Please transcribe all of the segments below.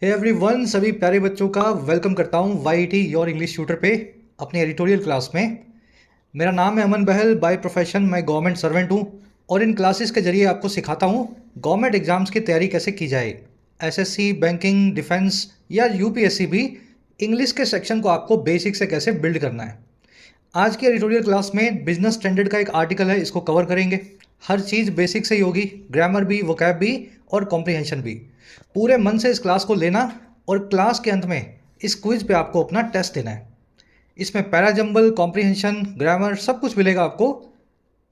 Hey everyone, सभी प्यारे बच्चों का वेलकम करता हूँ वाईटी योर इंग्लिश ट्यूटर पे अपनी एडिटोरियल क्लास में। मेरा नाम है अमन बहल। बाय प्रोफेशन मैं गवर्नमेंट सर्वेंट हूँ और इन क्लासेस के जरिए आपको सिखाता हूँ गवर्नमेंट एग्जाम्स की तैयारी कैसे की जाए। एसएससी, बैंकिंग, डिफेंस या यूपीएससी भी इंग्लिश के सेक्शन को आपको बेसिक से कैसे बिल्ड करना है। आज की एडिटोरियल क्लास में बिजनेस स्टैंडर्ड का एक आर्टिकल है, इसको कवर करेंगे। हर चीज़ बेसिक से ही होगी, ग्रामर भी, वोकैब भी और कॉम्प्रिहेंशन भी। पूरे मन से इस क्लास को लेना और क्लास के अंत में इस क्विज पे आपको अपना टेस्ट देना है। इसमें पैराजम्बल, कॉम्प्रिहेंशन, ग्रामर सब कुछ मिलेगा आपको।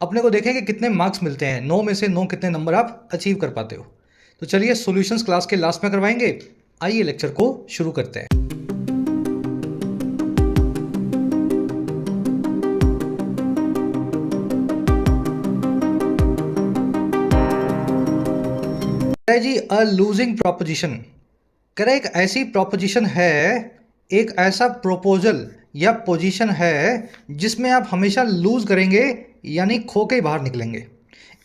अपने को देखेंगे कितने मार्क्स मिलते हैं, 9 में से 9 कितने नंबर आप अचीव कर पाते हो। तो चलिए सॉल्यूशंस क्लास के लास्ट में करवाएंगे। आइए लेक्चर को शुरू करते हैं। जी अ लूजिंग प्रोपोजिशन कह रहा है, एक ऐसी प्रोपोजिशन है, एक ऐसा प्रोपोजल या पोजीशन है जिसमें आप हमेशा लूज करेंगे, यानी खो के ही बाहर निकलेंगे।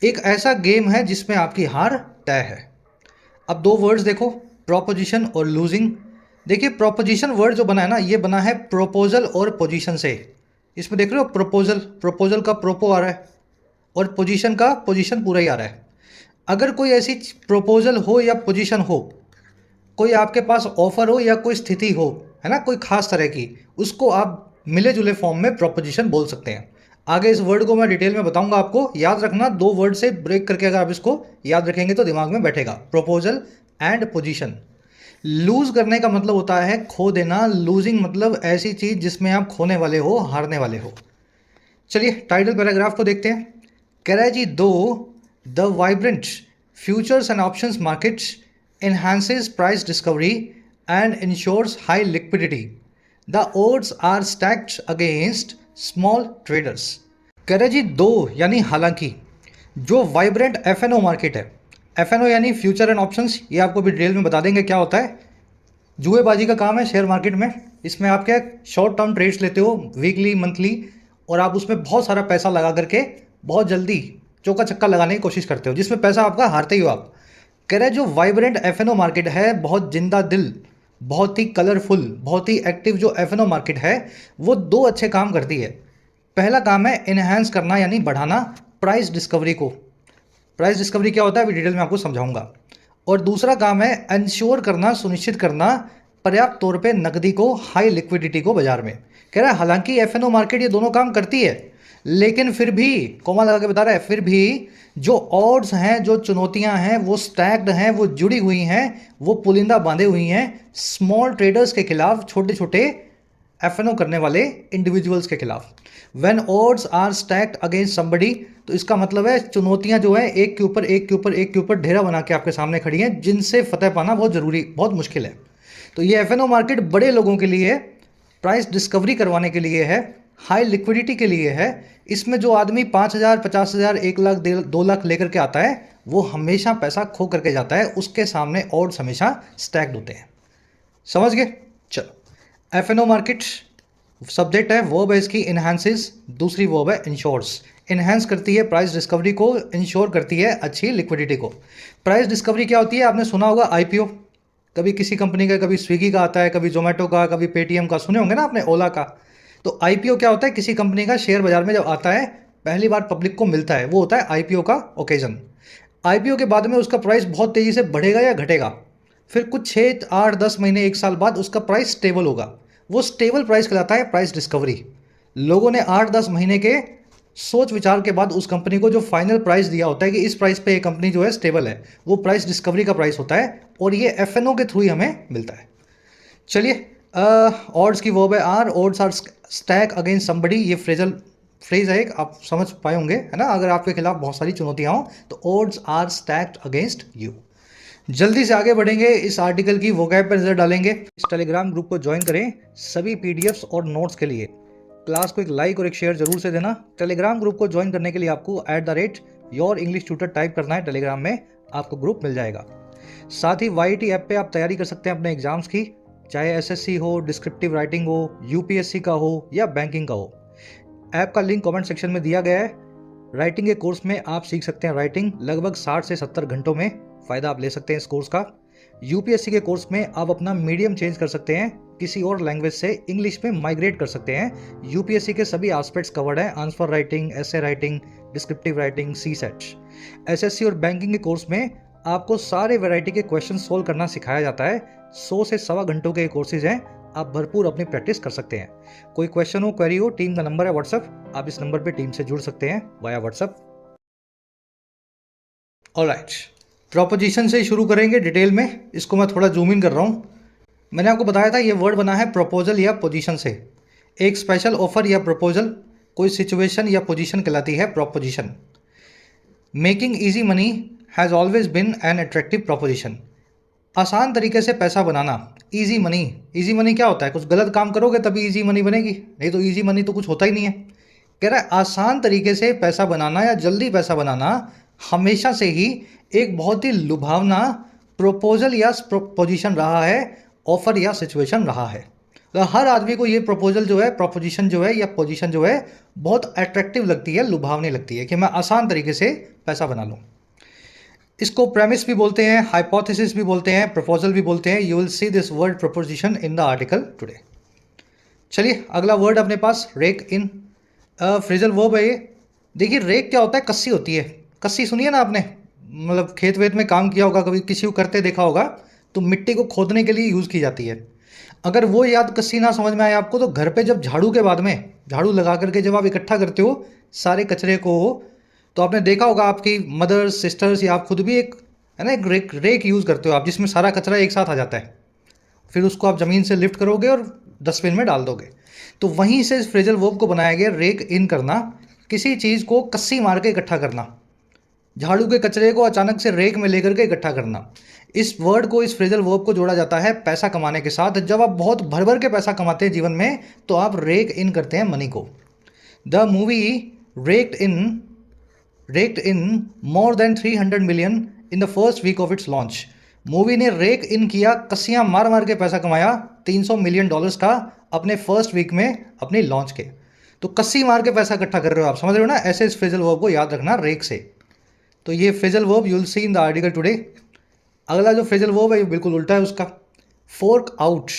एक ऐसा गेम है जिसमें आपकी हार तय है। अब दो वर्ड्स देखो, प्रोपोजिशन और लूजिंग। देखिए प्रोपोजिशन वर्ड जो बना है ना, ये बना है प्रोपोजल और पोजीशन से। इसमें देख रहे हो, प्रोपोजल, प्रोपोजल का प्रोपो आ रहा है और पोजीशन का पोजीशन पूरा ही आ रहा है। अगर कोई ऐसी प्रपोजल हो या पोजीशन हो, कोई आपके पास ऑफर हो या कोई स्थिति हो, है ना, कोई खास तरह की, उसको आप मिले जुले फॉर्म में प्रोपोजिशन बोल सकते हैं। आगे इस वर्ड को मैं डिटेल में बताऊंगा, आपको याद रखना। दो वर्ड से ब्रेक करके अगर आप इसको याद रखेंगे तो दिमाग में बैठेगा, प्रोपोजल एंड पोजीशन। लूज करने का मतलब होता है खो देना। लूजिंग मतलब ऐसी चीज जिसमें आप खोने वाले हो, हारने वाले हो। चलिए टाइटल पैराग्राफ को देखते हैं। कह रहा है जी, दो the vibrant futures and options markets enhances price discovery and ensures high liquidity. The odds are stacked against small traders. कह रहे जी दो यानी हालांकि, जो वाइब्रेंट एफएनओ मार्केट है, एफएनओ यानी फ्यूचर एंड ऑप्शंस, ये आपको भी डिटेल में बता देंगे क्या होता है। जुएबाजी का काम है शेयर मार्केट में। इसमें आप क्या शॉर्ट टर्म ट्रेड्स लेते हो, वीकली, मंथली, और आप उसमें बहुत सारा पैसा लगा करके बहुत जल्दी चौका छक्का लगाने की कोशिश करते हो, जिसमें पैसा आपका हारते ही हो आप। कह रहे जो वाइब्रेंट एफएनओ मार्केट है, बहुत जिंदा दिल, बहुत ही कलरफुल, बहुत ही एक्टिव जो एफएनओ मार्केट है, वो दो अच्छे काम करती है। पहला काम है इनहेंस करना, यानी बढ़ाना प्राइस डिस्कवरी को। प्राइस डिस्कवरी क्या होता है अभी डिटेल में आपको समझाऊंगा। और दूसरा काम है इंश्योर करना, सुनिश्चित करना पर्याप्त तौर पे नकदी को, हाई लिक्विडिटी को बाजार में। कह रहा है हालांकि एफएनओ मार्केट ये दोनों काम करती है, लेकिन फिर भी, कोमा लगा के बता रहा है, फिर भी जो ऑड्स हैं, जो चुनौतियां हैं, वो स्टैक्ड हैं, वो जुड़ी हुई हैं, वो पुलिंदा बांधे हुई हैं स्मॉल ट्रेडर्स के खिलाफ, छोटे छोटे एफएनओ करने वाले इंडिविजुअल्स के खिलाफ। When odds are stacked against somebody, तो इसका मतलब है चुनौतियां जो है एक के ऊपर एक के ऊपर एक के ऊपर ढेरा बना के आपके सामने खड़ी हैं, जिनसे फतेह पाना बहुत जरूरी, बहुत मुश्किल है। तो ये एफएनओ मार्केट बड़े लोगों के लिए है, प्राइस डिस्कवरी करवाने के लिए है, हाई लिक्विडिटी के लिए है। इसमें जो आदमी 5,000, 50,000, 1 लाख, 2 लाख लेकर के आता है, वो हमेशा पैसा खो करके जाता है। उसके सामने ऑड्स हमेशा स्टैक्ड होते हैं। समझ गए? चलो, एफएनओ मार्केट सब्जेक्ट है, वर्ब है इसकी इनहांसेस, दूसरी वर्ब है इंश्योर्स। इनहांस करती है प्राइस डिस्कवरी को, इंश्योर करती है अच्छी लिक्विडिटी को। प्राइस डिस्कवरी क्या होती है? आपने सुना होगा आईपीओ, कभी किसी कंपनी का, कभी स्विगी का आता है, कभी जोमेटो का, कभी पेटीएम का, सुने होंगे ना आपने, ओला का। तो आईपीओ क्या होता है? किसी कंपनी का शेयर बाजार में जब आता है, पहली बार पब्लिक को मिलता है, वो होता है आईपीओ का ओकेजन। आईपीओ के बाद में उसका प्राइस बहुत तेजी से बढ़ेगा या घटेगा, फिर कुछ 6, 8, 10 महीने, 1 साल बाद उसका प्राइस स्टेबल होगा। वो स्टेबल प्राइस कहलाता है प्राइस डिस्कवरी। लोगों ने 8-10 महीने के सोच विचार के बाद उस कंपनी को जो फाइनल प्राइस दिया होता है कि इस प्राइस पे ये कंपनी जो है स्टेबल है, वो प्राइस डिस्कवरी का प्राइस होता है, और ये एफएनओ के थ्रू ही हमें मिलता है। चलिए, ऑड्स की वर्ब है are, odds are stack against somebody, ये फ्रेज है एक, आप समझ पाए होंगे, है ना। अगर आपके खिलाफ बहुत सारी चुनौतियां हो तो odds are stacked against you. जल्दी से आगे बढ़ेंगे, इस आर्टिकल की वोकैब पर नजर डालेंगे। इस टेलीग्राम ग्रुप को ज्वाइन करें सभी पीडीएफ्स और नोट्स के लिए। क्लास को एक लाइक और एक शेयर जरूर से देना। टेलीग्राम ग्रुप को ज्वाइन करने के लिए आपको @your-english-tutor टाइप करना है, टेलीग्राम में आपको ग्रुप मिल जाएगा। साथ ही वाईटी ऐप पे आप तैयारी कर सकते हैं अपने एग्जाम्स की, चाहे एसएससी हो, डिस्क्रिप्टिव राइटिंग हो, यूपीएससी का हो या बैंकिंग का हो। ऐप का लिंक कमेंट सेक्शन में दिया गया है। राइटिंग के कोर्स में आप सीख सकते हैं राइटिंग, लगभग 60 से 70 घंटों में फ़ायदा आप ले सकते हैं इस कोर्स का। यूपीएससी के कोर्स में आप अपना मीडियम चेंज कर सकते हैं, किसी और लैंग्वेज से इंग्लिश में माइग्रेट कर सकते हैं। यूपीएससी के सभी एस्पेक्ट्स कवर्ड हैं, answer writing, essay writing, descriptive writing, CSAT. SSC और बैंकिंग के कोर्स में आपको सारे वैरायटी के क्वेश्चन सोल्व करना सिखाया जाता है। 100 से 1.25 घंटों के कोर्सेज हैं, आप भरपूर अपनी प्रैक्टिस कर सकते हैं। कोई क्वेश्चन हो, क्वेरी हो, टीम का नंबर है व्हाट्सएप, आप इस नंबर पे टीम से जुड़ सकते हैं वाया व्हाट्सएप। ऑलराइट, प्रोपोजिशन से शुरू करेंगे डिटेल में। इसको मैं थोड़ा जूम इन कर रहा हूँ। मैंने आपको बताया था ये वर्ड बना है प्रपोजल या पोजीशन से। एक स्पेशल ऑफर या प्रपोजल कोई सिचुएशन या पोजीशन कहलाती है proposition. Making easy money has always been an attractive proposition. आसान तरीके से पैसा बनाना, इजी मनी। इजी मनी क्या होता है? कुछ गलत काम करोगे तभी इजी मनी बनेगी, नहीं तो इजी मनी तो कुछ होता ही नहीं है। कह रहा है आसान तरीके से पैसा बनाना या जल्दी पैसा बनाना हमेशा से ही एक बहुत ही लुभावना प्रपोजल या पोजीशन रहा है, ऑफर या सिचुएशन रहा है। तो हर आदमी को ये प्रपोजल जो है, प्रोपोजिशन जो है या पोजीशन जो है बहुत अट्रैक्टिव लगती है, लुभावनी लगती है कि मैं आसान तरीके से पैसा बना लूँ। इसको प्रेमिस भी बोलते हैं, हाइपोथेसिस भी बोलते हैं, प्रपोजल भी बोलते हैं। You will see this word preposition in the article today. चलिए अगला वर्ड अपने पास रेक इन। फ्रेजल वर्ब है ये। देखिए रेक क्या होता है? कस्सी होती है। कस्सी सुनिए ना आपने, मतलब खेत वेत में काम किया होगा, कभी किसी को करते देखा होगा, तो मिट्टी को खोदने के लिए यूज़ की जाती है। अगर वो याद कस्सी ना समझ में आए आपको, तो घर पे जब झाड़ू के बाद में झाड़ू लगा करके जब आप इकट्ठा करते हो सारे कचरे को, तो आपने देखा होगा आपकी मदर्स, सिस्टर्स या आप खुद भी एक है ना, एक रेक यूज़ करते हो आप, जिसमें सारा कचरा एक साथ आ जाता है। फिर उसको आप ज़मीन से लिफ्ट करोगे और डस्टबिन में डाल दोगे। तो वहीं से इस फ्रेजल वर्ब को बनाया गया, रेक इन करना, किसी चीज़ को कस्सी मार के इकट्ठा करना। झाड़ू के कचरे को अचानक से रेक में लेकर के इकट्ठा करना। इस वर्ड को, इस फ्रेजल वर्ब को जोड़ा जाता है पैसा कमाने के साथ। जब आप बहुत भर भर के पैसा कमाते हैं जीवन में, तो आप रेक इन करते हैं मनी को। The movie raked in more than 300 million in the first week of its launch. Movie ने रेक इन किया, कस्सियाँ मार मार के पैसा कमाया, $300 मिलियन का अपने फर्स्ट वीक में अपनी लॉन्च के। तो कस्सी मार के पैसा इकट्ठा कर रहे हो आप, समझ रहे हो ना? ऐसे इस फ्रेजल वर्ब को याद रखना, रेक से। तो ये phrasal verb you will C in the article today. अगला जो फ्रेजल वर्ब है ये बिल्कुल उल्टा है उसका। फोर्क आउट,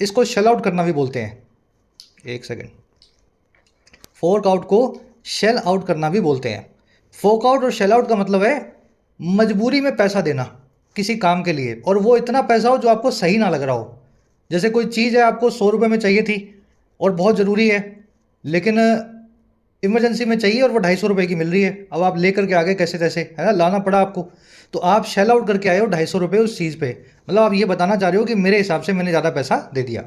इसको शेल आउट करना भी बोलते हैं। एक सेकेंड, फोर्क आउट को शेल आउट करना भी बोलते हैं। फोर्क आउट और शेल आउट का मतलब है मजबूरी में पैसा देना किसी काम के लिए, और वो इतना पैसा हो जो आपको सही ना लग रहा हो। जैसे कोई चीज़ है आपको 100 रुपये में चाहिए थी और बहुत ज़रूरी है, लेकिन इमरजेंसी में चाहिए और वो 250 रुपये की मिल रही है। अब आप लेकर के आ गए कैसे तैसे, है ना, लाना पड़ा आपको, तो आप शेल आउट करके आए हो 250 रुपये उस चीज़ पे। मतलब आप ये बताना चाह रहे हो कि मेरे हिसाब से मैंने ज़्यादा पैसा दे दिया।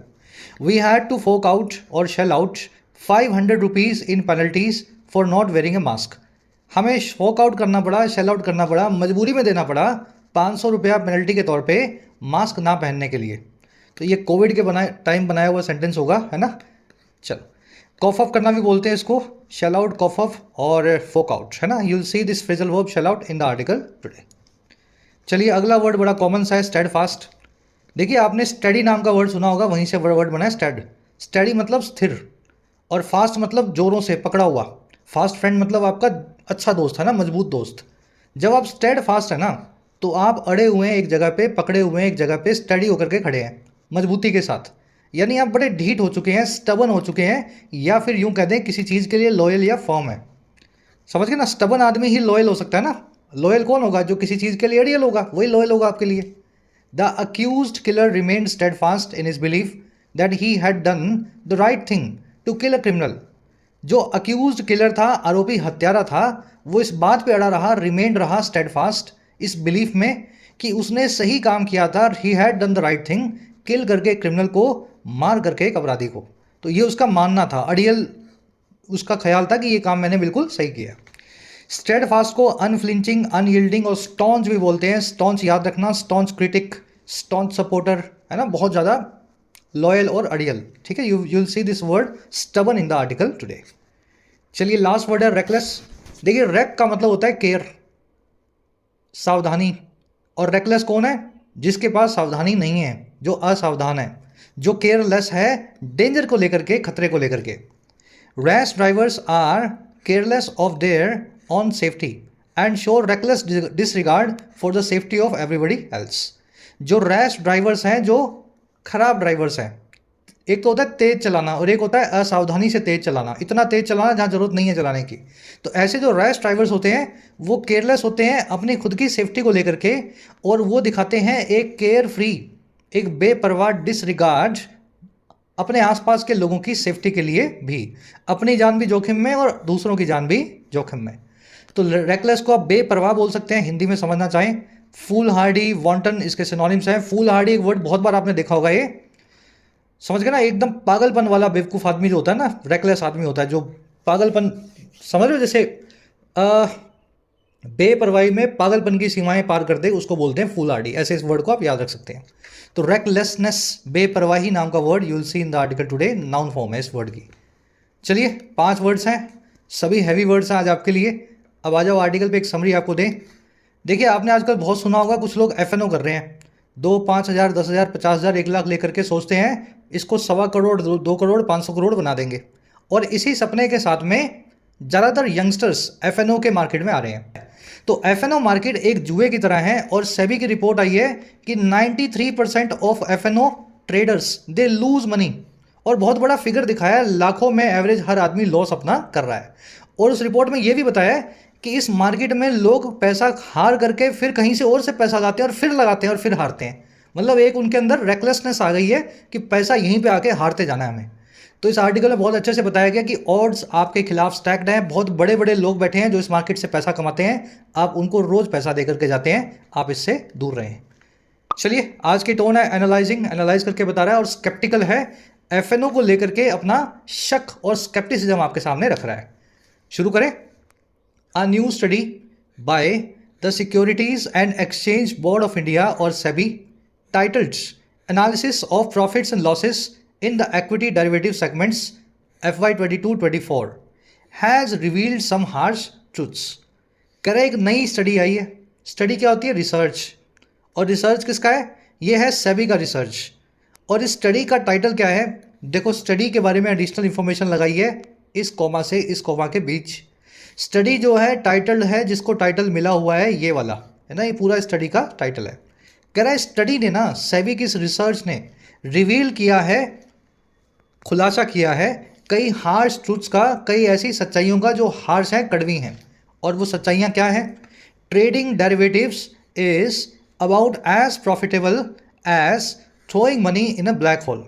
We had to fork out और shell out 500 rupees in penalties for not wearing a mask. हमें फोक आउट करना पड़ा, शेल आउट करना पड़ा, मजबूरी में देना पड़ा 500 रुपया पेनल्टी के तौर पे मास्क ना पहनने के लिए। तो ये कोविड के टाइम बनाया हुआ सेंटेंस होगा, है ना। चलो, कॉफ ऑफ करना भी बोलते हैं इसको, शेल आउट, कॉफ ऑफ और फोक आउट, है ना। You will see this phrasal verb shell out in the article today. चलिए अगला वर्ड बड़ा कॉमन सा है, स्टेड फास्ट। देखिए आपने स्टडी नाम का वर्ड सुना होगा, वहीं से वर्ड बना है स्टेड। स्टडी मतलब स्थिर, और फास्ट मतलब जोरों से पकड़ा हुआ। फास्ट फ्रेंड मतलब आपका अच्छा दोस्त, है ना, मजबूत दोस्त। जब आप स्टेड फास्ट है ना, तो आप अड़े हुए हैं एक जगह पे, पकड़े हुए हैं एक जगह पे, स्टडी होकर के खड़े हैं मजबूती के साथ। यानी आप बड़े ढीठ हो चुके हैं, स्टबन हो चुके हैं, या फिर यूं कह दें किसी चीज़ के लिए लॉयल या फर्म है। समझ गए ना, स्टबन आदमी ही लॉयल हो सकता है ना। लॉयल कौन होगा? जो किसी चीज़ के लिए अड़ियल होगा, वही लॉयल होगा आपके लिए। The accused killer remained steadfast in his belief that he had done the right thing to kill a criminal. जो अक्यूज्ड किलर था, आरोपी हत्यारा था, वो इस बात पे अड़ा रहा, रिमेंड रहा स्टेडफास्ट, इस बिलीफ में कि उसने सही काम किया था। He had done the right thing, kill करके क्रिमिनल को, मार करके एक अपराधी को। तो ये उसका मानना था, अड़ियल उसका ख्याल था कि ये काम मैंने बिल्कुल सही किया। स्टेडफास्ट को अनफ्लिंचिंग, अनयील्डिंग और स्टॉन्च भी बोलते हैं। स्टॉन्च याद रखना, स्टॉन्च क्रिटिक, स्टॉन्च सपोर्टर, है ना, बहुत ज़्यादा लॉयल और अड़ियल, ठीक है। You will see this word stubborn in the article today. चलिए लास्ट वर्ड है रेकलेस। देखिए रेक का मतलब होता है केयर, सावधानी, और रेकलेस कौन है? जिसके पास सावधानी नहीं है, जो असावधान है, जो केयरलेस है डेंजर को लेकर के, खतरे को लेकर के। Rash drivers are careless of their own safety and show reckless disregard for the safety of everybody else. जो रैश ड्राइवर्स हैं, जो खराब ड्राइवर्स हैं, एक तो होता है तेज चलाना और एक होता है असावधानी से तेज चलाना, इतना तेज चलाना जहाँ जरूरत नहीं है चलाने की। तो ऐसे जो रैश ड्राइवर्स होते हैं वो केयरलेस होते हैं अपनी खुद की सेफ्टी को लेकर के, और वो दिखाते हैं एक केयर फ्री, एक बेपरवाह डिसरिगार्ड अपने आसपास के लोगों की सेफ्टी के लिए भी, अपनी जान भी जोखिम में और दूसरों की जान भी जोखिम में। तो रेकलेस को आप बेपरवाह बोल सकते हैं हिंदी में समझना चाहें। फूल हार्डी, वांटन इसके सिनोनिम्स हैं। फूल हार्डी एक वर्ड बहुत बार आपने देखा होगा, ये समझ गए ना, एकदम पागलपन वाला बेवकूफ़ आदमी जो होता है ना, रेकलेस आदमी होता है जो पागलपन, समझ रहे हो, जैसे बेपरवाही में पागलपन की सीमाएं पार कर दे, उसको बोलते हैं फूल हार्डी। ऐसे इस वर्ड को आप याद रख सकते हैं। तो रेकलेसनेस, बेपरवाही नाम का word you will C in the article today, noun form है इस वर्ड की। चलिए 5 वर्ड्स हैं, सभी हैवी वर्ड्स हैं आज आपके लिए। अब आ जाओ आर्टिकल पे एक समरी आपको दें। देखिए आपने आजकल बहुत सुना होगा, कुछ लोग एफएनओ कर रहे हैं, 2, 5,000, 10,000, 50,000, 1 लाख लेकर के सोचते हैं इसको 1.25 करोड़, 2 करोड़, 500 करोड़ बना देंगे। और इसी सपने के साथ में ज़्यादातर यंगस्टर्स एफएनओ के मार्केट में आ रहे हैं। तो एफएनओ मार्केट एक जुए की तरह है, और सेबी की रिपोर्ट आई है कि 93% of FNO traders they lose money, और बहुत बड़ा फिगर दिखाया है, लाखों में एवरेज हर आदमी लॉस अपना कर रहा है। और उस रिपोर्ट में यह भी बताया है कि इस मार्केट में लोग पैसा हार करके फिर कहीं से और से पैसा लाते हैं और फिर लगाते हैं और फिर हारते हैं। मतलब एक उनके अंदर रेकलेसनेस आ गई है कि पैसा यहीं पे आके हारते जाना है हमें। तो इस आर्टिकल में बहुत अच्छे से बताया गया कि ऑड्स आपके खिलाफ स्टैक्ड हैं। बहुत बड़े बड़े लोग बैठे हैं जो इस मार्केट से पैसा कमाते हैं, आप उनको रोज पैसा दे करके जाते हैं, आप इससे दूर रहें। चलिए आज की टोन है एनालाइजिंग, एनालाइज करके बता रहा है, और स्केप्टिकल है, एफएनओ को लेकर के अपना शक और स्केप्टिसिज्म आपके सामने रख रहा है। शुरू करें। A new study by the Securities and Exchange Board of India or SEBI titled Analysis of Profits and Losses in the Equity Derivative Segments FY22-24 has revealed some harsh truths। कह रहा है एक नई स्टडी आई है। Study क्या होती है? Research. और रिसर्च किसका है? ये है सेबी का रिसर्च। और इस स्टडी का टाइटल क्या है? देखो स्टडी के बारे में एडिशनल इंफॉर्मेशन लगाई है इस कॉमा से इस कॉमा के बीच। स्टडी जो है टाइटल है, जिसको टाइटल मिला हुआ है ये वाला है ना, ये पूरा स्टडी का टाइटल है। कह रहा है स्टडी ने ना, सेबी की इस रिसर्च ने रिवील किया है, खुलासा किया है कई हार्श ट्रूथ्स का, कई ऐसी सच्चाइयों का जो हार्श हैं, कड़वी हैं। और वो सच्चाइयाँ क्या हैं? Trading derivatives is about as profitable as throwing money in a black hole.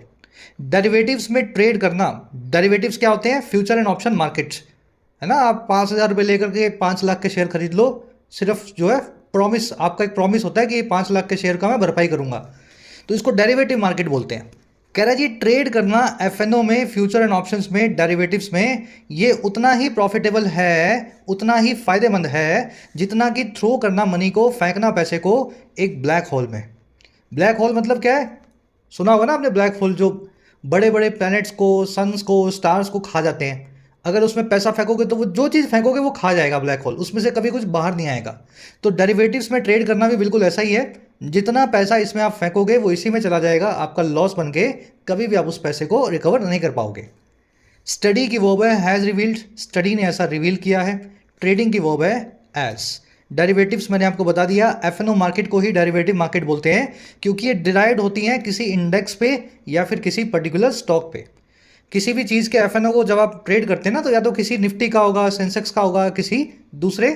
Derivatives में ट्रेड करना, डेरिवेटिव्स क्या होते हैं? फ्यूचर एंड ऑप्शन मार्केट्स, है ना। आप 5,000 रुपये लेकर के 5 लाख के शेयर खरीद लो, सिर्फ जो है प्रॉमिस, आपका एक प्रॉमिस होता है कि 5 लाख के शेयर का मैं भरपाई करूंगा, तो इसको डेरिवेटिव मार्केट बोलते हैं। कह रहा है जी ट्रेड करना एफएनओ में, फ्यूचर एंड ऑप्शंस में, डेरिवेटिव्स में, ये उतना ही प्रॉफिटेबल है, उतना ही फायदेमंद है जितना कि थ्रो करना मनी को, फेंकना पैसे को एक ब्लैक होल में। ब्लैक होल मतलब क्या है? सुना होगा ना आपने ब्लैक होल, जो बड़े बड़े प्लैनेट्स को, सन्स को, स्टार्स को खा जाते हैं। अगर उसमें पैसा फेंकोगे तो वो जो चीज़ फेंकोगे वो खा जाएगा ब्लैक होल, उसमें से कभी कुछ बाहर नहीं आएगा। तो डेरिवेटिव्स में ट्रेड करना भी बिल्कुल ऐसा ही है, जितना पैसा इसमें आप फेंकोगे वो इसी में चला जाएगा, आपका लॉस बन के कभी भी आप उस पैसे को रिकवर नहीं कर पाओगे। स्टडी की वर्ब है हैज़ रिवील्ड, स्टडी ने ऐसा रिवील किया है। ट्रेडिंग की वर्ब है एज। डेरिवेटिव्स मैंने आपको बता दिया, एफएनओ मार्केट को ही डेरिवेटिव मार्केट बोलते हैं, क्योंकि ये डिराइव्ड होती हैं किसी इंडेक्स पे या फिर किसी पर्टिकुलर स्टॉक पे। किसी भी चीज़ के एफएनओ को जब आप ट्रेड करते हैं ना, तो या तो किसी निफ्टी का होगा, सेंसेक्स का होगा, किसी दूसरे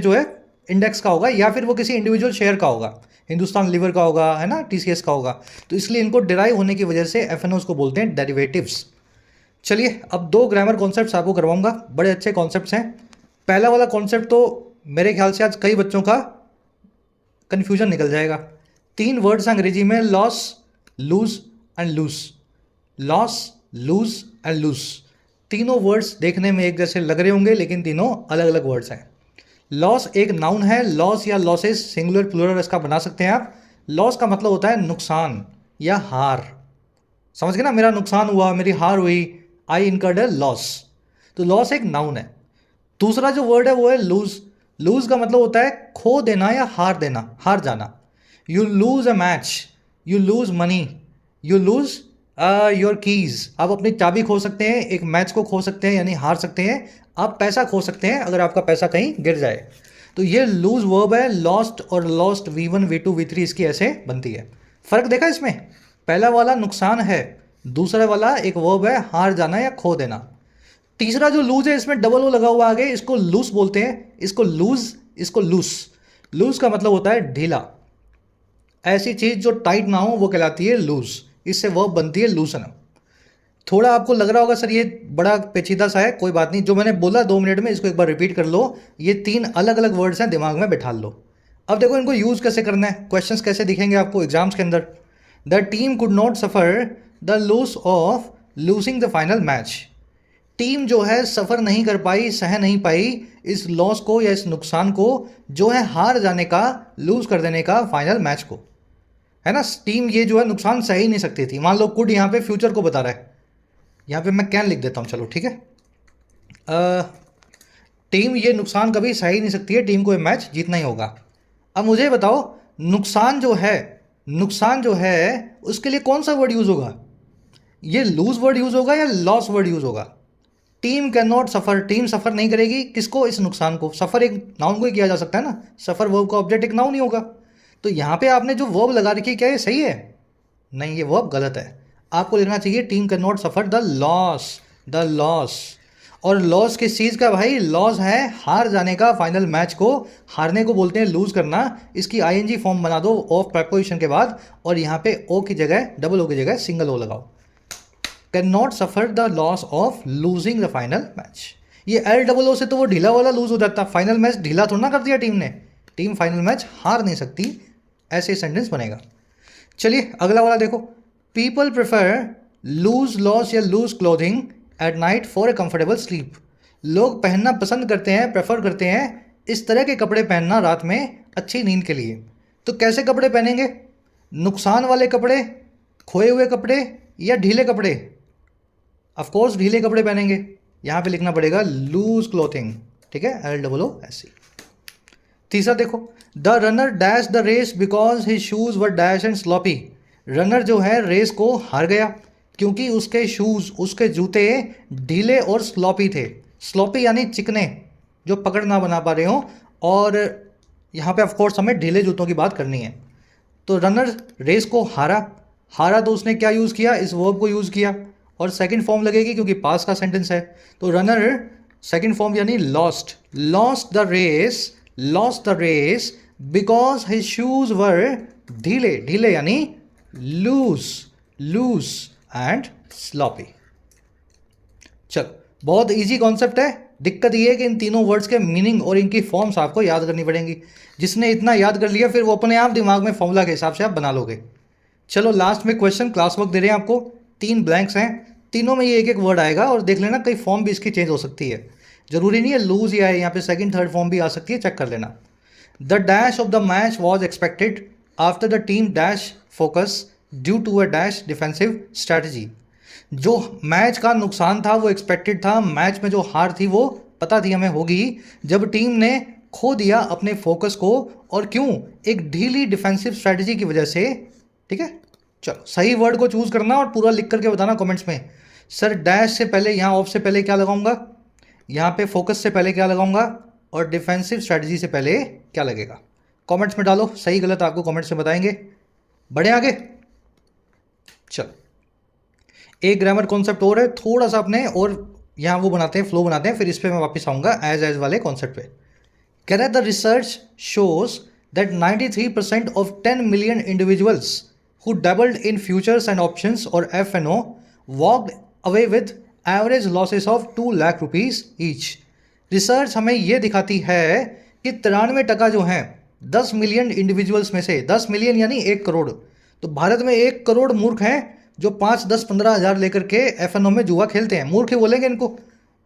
जो है इंडेक्स का होगा, या फिर वो किसी इंडिविजुअल शेयर का होगा, हिंदुस्तान लीवर का होगा, है ना, टीसीएस का होगा। तो इसलिए इनको डिराइव होने की वजह से एफएनओस को बोलते हैं डेरिवेटिव्स। चलिए अब 2 ग्रामर कॉन्सेप्ट्स आपको करवाऊंगा, बड़े अच्छे कॉन्सेप्ट्स हैं। पहला वाला कॉन्सेप्ट तो मेरे ख्याल से आज कई बच्चों का कन्फ्यूजन निकल जाएगा। 3 वर्ड्स अंग्रेजी में, loss, lose and loose. Loss, lose and loose, तीनों वर्ड्स देखने में एक जैसे लग रहे होंगे, लेकिन तीनों अलग अलग वर्ड्स हैं। लॉस एक नाउन है, लॉस या लॉसेस सिंगुलर प्लूरल इसका बना सकते हैं आप। लॉस का मतलब होता है नुकसान या हार, समझ गए ना, मेरा नुकसान हुआ, मेरी हार हुई, आई इनकर्ड अ लॉस। तो लॉस एक नाउन है। दूसरा जो वर्ड है वो है लूज। लूज का मतलब होता है खो देना या हार देना, हार जाना। You lose a match, you lose money, you lose your keys. आप अपनी चाबी खो सकते हैं, एक मैच को खो सकते हैं यानी हार सकते हैं, आप पैसा खो सकते हैं अगर आपका पैसा कहीं गिर जाए। तो ये लूज वर्ब है, लॉस्ट और लॉस्ट V1 V2 V3 इसकी ऐसे बनती है। फ़र्क देखा इसमें, पहला वाला नुकसान है, दूसरा वाला एक वर्ब है हार जाना या खो देना। तीसरा जो लूज है इसमें डबल ओ लगा हुआ आगे, इसको लूस बोलते हैं, इसको लूज, इसको लूस। लूज का मतलब होता है ढीला, ऐसी चीज़ जो टाइट ना हो वो कहलाती है लूज, इससे वर्ब बनती है लूसन। थोड़ा आपको लग रहा होगा सर ये बड़ा पेचीदा सा है, कोई बात नहीं, जो मैंने बोला 2 मिनट में इसको एक बार रिपीट कर लो। ये 3 अलग अलग वर्ड्स हैं, दिमाग में बैठा लो। अब देखो इनको यूज़ कैसे करना है, क्वेश्चंस कैसे दिखेंगे आपको एग्जाम्स के अंदर। The team could not suffer the loss of losing the final match. Team जो है सफ़र नहीं कर पाई, सह नहीं पाई इस लॉस को या इस नुकसान को जो है हार जाने का, लूज़ कर देने का फाइनल मैच को, है ना। टीम ये जो है नुकसान सह ही नहीं सकती थी। मान लो कुड यहाँ पे फ्यूचर को बता रहा है, यहाँ पे मैं कैन लिख देता हूँ, चलो ठीक है। टीम ये नुकसान कभी सह ही नहीं सकती है, टीम को ये मैच जीतना ही होगा। अब मुझे बताओ नुकसान जो है उसके लिए कौन सा वर्ड यूज़ होगा, ये लूज वर्ड यूज़ होगा या लॉस वर्ड यूज़ होगा। Team can not suffer, team suffer नहीं करेगी किसको, इस नुकसान को। सफ़र एक नाउन को ही किया जा सकता है ना, सफ़र वर्ब का ऑब्जेक्ट एक नाउन ही होगा। तो यहाँ पे आपने जो वर्ब लगा रखी है क्या ये सही है? नहीं, ये वर्ब गलत है। आपको लिखना चाहिए team can not suffer the loss. और लॉस किस चीज़ का भाई, लॉस है हार जाने का, फाइनल मैच को हारने को बोलते हैं लूज़ करना। इसकी आईएनजी फॉर्म बना दो ऑफ प्रेपोजिशन के बाद, और यहाँ पे ओ की जगह, डबल ओ की जगह सिंगल ओ लगाओ। Can not suffer the loss of losing the final match. ये LOO से तो वो ढीला वाला लूज हो जाता, फाइनल मैच ढीला थोड़ा ना कर दिया टीम ने, टीम फाइनल मैच हार नहीं सकती, ऐसे सेंटेंस बनेगा। चलिए अगला वाला देखो, पीपल प्रेफर लूज लॉस या loose clothing at night for a comfortable sleep. लोग पहनना पसंद करते हैं, प्रेफर करते हैं इस तरह के कपड़े पहनना रात में अच्छी नींद के लिए। तो कैसे कपड़े पहनेंगे, नुकसान वाले कपड़े, खोए हुए कपड़े या ढीले कपड़े? ऑफ कोर्स ढीले कपड़े पहनेंगे, यहाँ पे लिखना पड़ेगा लूज क्लोथिंग, ठीक है, LOOS। तीसरा देखो, the runner dash the race because his shoes were dash and sloppy. Runner जो है रेस को हार गया क्योंकि उसके शूज़, उसके जूते ढीले और स्लॉपी थे। स्लॉपी यानी चिकने, जो पकड़ ना बना पा रहे हो, और यहाँ पे ऑफ कोर्स हमें ढीले जूतों की बात करनी है। तो रनर रेस को हारा तो उसने क्या यूज़ किया, इस वर्ब को यूज़ किया, और सेकंड फॉर्म लगेगी क्योंकि पास का सेंटेंस है। तो रनर सेकंड फॉर्म यानी lost the race because his shoes were ढीले यानी लूज एंड स्लॉपी। चलो बहुत इजी कॉन्सेप्ट है, दिक्कत ये है कि इन तीनों वर्ड्स के मीनिंग और इनकी फॉर्म्स आपको याद करनी पड़ेंगी। जिसने इतना याद कर लिया फिर वो अपने आप दिमाग में फॉर्मूला के हिसाब से आप बना लोगे। चलो लास्ट में क्वेश्चन, क्लास वर्क दे रहे हैं आपको, 3 ब्लैंक्स हैं, तीनों में ये एक वर्ड आएगा, और देख लेना कई फॉर्म भी इसकी चेंज हो सकती है, जरूरी नहीं है लूज ही आए, यहाँ पे सेकंड थर्ड फॉर्म भी आ सकती है, चेक कर लेना। The dash of the match was expected after the team dash focus due to a dash defensive strategy. जो मैच का नुकसान था वो एक्सपेक्टेड था, मैच में जो हार थी वो पता थी हमें होगी, जब टीम ने खो दिया अपने फोकस को, और क्यों, एक ढीली डिफेंसिव स्ट्रैटेजी की वजह से। ठीक है, चलो सही वर्ड को चूज करना और पूरा लिख करके बताना कमेंट्स में। सर डैश से पहले, यहाँ ऑफ से पहले क्या लगाऊंगा, यहाँ पे फोकस से पहले क्या लगाऊंगा, और डिफेंसिव स्ट्रैटेजी से पहले क्या लगेगा, कमेंट्स में डालो, सही गलत आपको कमेंट्स में बताएंगे। बढ़े आगे, चलो एक ग्रामर कॉन्सेप्ट और है, थोड़ा सा अपने और यहाँ वो बनाते हैं, फ्लो बनाते हैं, फिर इस पर मैं वापस आऊँगा एज वाले कॉन्सेप्ट पे। कह रहा है the research shows that 93% of 10 million individuals who dabbled in futures and options or F&O walked away with average losses of 2 lakh rupees each। Research हमें ये दिखाती है कि 93% जो हैं 10 मिलियन इंडिविजुअल्स में से, 10 मिलियन यानी 1 करोड़, तो भारत में 1 करोड़ मूर्ख हैं जो 5, 10, 15 हज़ार लेकर के F&O में जुआ खेलते हैं। मूर्ख ही बोलेंगे इनको,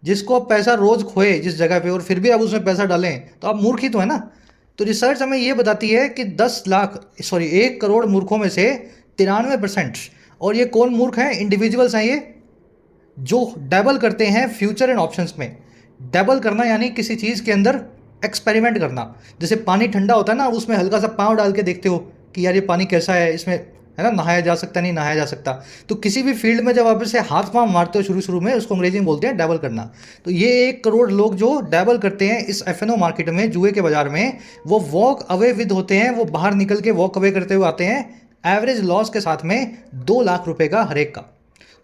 जिसको आप पैसा रोज खोए जिस जगह पे और फिर भी आप उसमें पैसा डालें तो आप मूर्ख ही तो है ना। तो रिसर्च हमें ये बताती है कि 1 करोड़ मूर्खों में से 93%, और ये कौन मूर्ख हैं, इंडिविजुअल्स हैं ये, जो डैबल करते हैं फ्यूचर एंड ऑप्शंस में। डैबल करना यानी किसी चीज़ के अंदर एक्सपेरिमेंट करना, जैसे पानी ठंडा होता है ना, उसमें हल्का सा पाँव डाल के देखते हो कि यार ये पानी कैसा है, इसमें है ना, नहाया जा सकता नहीं नहाया जा सकता। तो किसी भी फील्ड में जब आप इसे हाथ पांव मारते हो शुरू शुरू में, उसको अंग्रेजी में बोलते हैं डैबल करना। तो ये 1 करोड़ लोग जो डैबल करते हैं इस एफ मार्केट में, जुए के बाजार में, वो वॉक अवे विद होते हैं, वो बाहर निकल के वॉक अवे करते हुए आते हैं एवरेज लॉस के साथ में 2 लाख रुपए का हर एक का।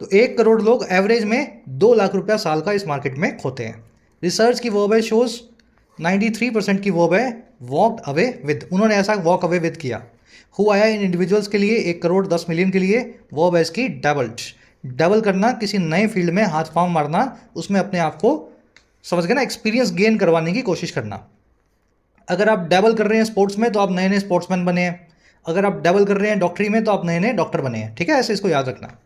तो 1 करोड़ लोग एवरेज में 2 लाख रुपया साल का इस मार्केट में खोते हैं। रिसर्च की वर्ब है शोज 93% की वर्ब है वॉक अवे विद, उन्होंने ऐसा वॉक अवे विद किया। हु आया इन इंडिविजुअल्स के लिए 1 करोड़ 10 मिलियन के लिए, वर्ब है इसकी डबल्ड। डबल करना, किसी नए फील्ड में हाथ पांव मारना, उसमें अपने आप को समझ गए ना, एक्सपीरियंस गेन करवाने की कोशिश करना। अगर आप डबल कर रहे हैं स्पोर्ट्स में तो आप नए नए स्पोर्ट्समैन बने हैं, अगर आप डबल कर रहे हैं डॉक्टरी में तो आप नए नए डॉक्टर बने हैं। ठीक है, ऐसे इसको याद रखना।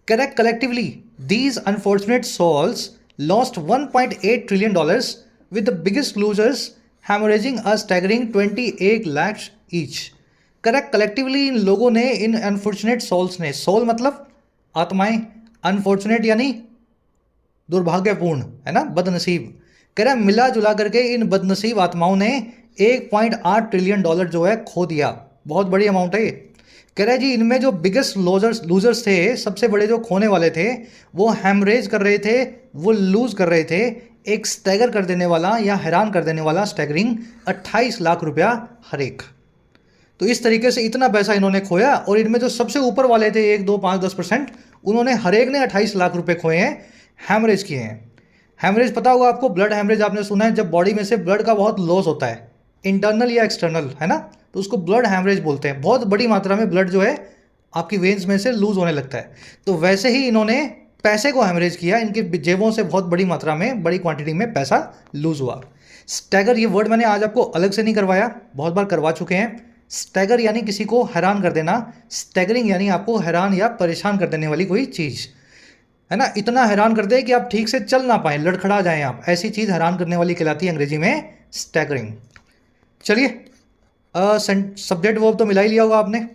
Correct, collectively these unfortunate souls lost $1.8 trillion with the biggest losers hemorrhaging a staggering 28 lakhs each। Correct, collectively इन लोगों ने, इन अनफॉर्चुनेट सोल्स ने, सोल मतलब आत्माएं, अनफॉर्चुनेट यानी दुर्भाग्यपूर्ण, है ना, बदनसीब। कह रहा मिला जुला करके इन बदनसीब आत्माओं ने $1.8 ट्रिलियन जो है खो दिया। बहुत बड़ी अमाउंट है ये। कह रहा है जी इनमें जो बिगेस्ट लूजर्स थे, सबसे बड़े जो खोने वाले थे, वो हैमरेज कर रहे थे, वो लूज कर रहे थे एक स्टैगर कर देने वाला या हैरान कर देने वाला स्टैगरिंग 28 लाख रुपया हर एक। तो इस तरीके से इतना पैसा इन्होंने खोया। और इनमें जो सबसे ऊपर वाले थे 1, 2, 5, 10%, उन्होंने हर एक ने 28 लाख रुपए खोए हैं, हैमरेज किए हैं। हैमरेज पता होगा आपको, ब्लड हैमरेज आपने सुना है, जब बॉडी में से ब्लड का बहुत लॉस होता है, इंटरनल या एक्सटर्नल, है ना, तो उसको ब्लड हैमरेज बोलते हैं। बहुत बड़ी मात्रा में ब्लड जो है आपकी वेन्स में से लूज होने लगता है। तो वैसे ही इन्होंने पैसे को हैमरेज किया, इनकी जेबों से बहुत बड़ी मात्रा में, बड़ी क्वांटिटी में पैसा लूज हुआ। स्टैगर, ये वर्ड मैंने आज आपको अलग से नहीं करवाया, बहुत बार करवा चुके हैं। स्टैगर यानी किसी को हैरान कर देना, स्टैगरिंग यानी आपको हैरान या परेशान कर देने वाली कोई चीज़, है ना, इतना हैरान कर दे कि आप ठीक से चल ना पाएँ, लड़खड़ा जाएं आप, ऐसी चीज़ हैरान करने वाली कहलाती है अंग्रेजी में स्टैगरिंग। चलिए, सब्जेक्ट वर्ब तो मिला ही लिया होगा आपने।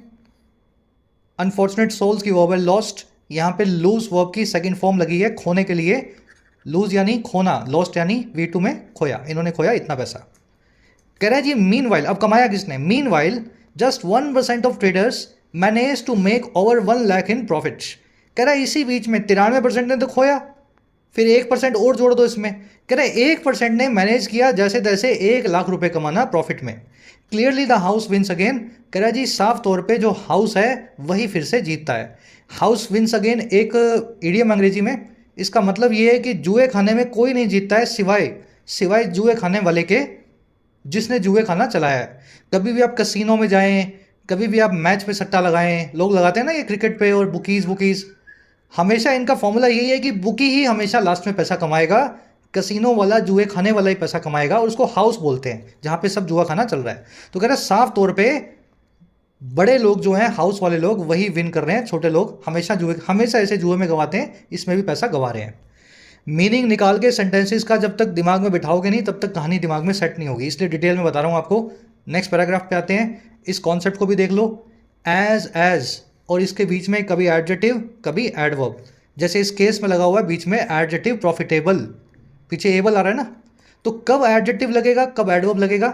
अनफॉर्चुनेट सोल्स की वर्ब है लॉस्ट, यहाँ पे लूज वर्ब की सेकंड फॉर्म लगी है खोने के लिए। लूज यानी खोना, लॉस्ट यानी V2 में खोया, इन्होंने खोया इतना पैसा। कह रहा है जी मीनवाइल, अब कमाया किसने, meanwhile just 1% of traders manage to make over 1 lakh in profit. कह रहा है इसी बीच में 93% ने तो खोया, फिर 1% और जोड़ दो इसमें। कह रहे 1% ने मैनेज किया जैसे तैसे 1 लाख रुपए कमाना प्रॉफिट में। Clearly the house wins again. कह रहा जी साफ तौर पे जो हाउस है वही फिर से जीतता है। हाउस विंस अगेन एक इडियम अंग्रेजी में, इसका मतलब ये है कि जुए खाने में कोई नहीं जीतता है सिवाय जुए खाने वाले के, जिसने जुए खाना चलाया है। कभी भी आप कसिनो में जाएं, कभी भी आप मैच पे सट्टा लगाएं, लोग लगाते हैं ना ये क्रिकेट पे, और बुकीज़, हमेशा इनका फॉर्मूला यही है कि बुकी ही हमेशा लास्ट में पैसा कमाएगा, कसिनो वाला, जुए खाने वाला ही पैसा कमाएगा, और उसको हाउस बोलते हैं जहाँ पे सब जुआ खाना चल रहा है। तो कह रहा है साफ तौर पे बड़े लोग जो हैं, हाउस वाले लोग, वही विन कर रहे हैं, छोटे लोग हमेशा ऐसे जुए में गवाते हैं, इसमें भी पैसा गवा रहे हैं। मीनिंग निकाल के सेंटेंसेस का जब तक दिमाग में बिठाओगे नहीं, तब तक कहानी दिमाग में सेट नहीं होगी, इसलिए डिटेल में बता रहा हूँ आपको। नेक्स्ट पैराग्राफ पे आते हैं, इस कॉन्सेप्ट को भी देख लो। एज और इसके बीच में कभी एडजेक्टिव कभी एडवर्ब, जैसे इस केस में लगा हुआ है बीच में एडजेक्टिव प्रॉफिटेबल, पीछे एबल आ रहा है ना, तो कब एडजेक्टिव लगेगा कब एडवर्ब लगेगा।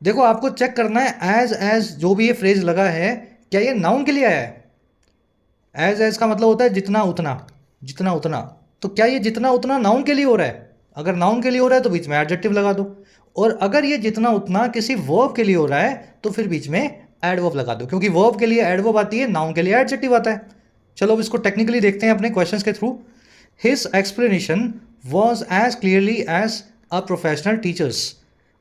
देखो आपको चेक करना है एज जो भी ये फ्रेज लगा है, क्या ये नाउन के लिए आया है। एज का मतलब होता है जितना उतना, तो क्या ये जितना उतना नाउन के लिए हो रहा है। अगर नाउन के लिए हो रहा है तो बीच में एडजेक्टिव लगा दो, और अगर ये जितना उतना किसी वर्ब के लिए हो रहा है तो फिर बीच में एडवर्ब लगा दो, क्योंकि वर्ब के लिए एडवर्ब आती है, नाउन के लिए एडजेक्टिव आता है। चलो अब इसको टेक्निकली देखते हैं अपने क्वेश्चंस के through. His explanation was as clearly as a professional teachers.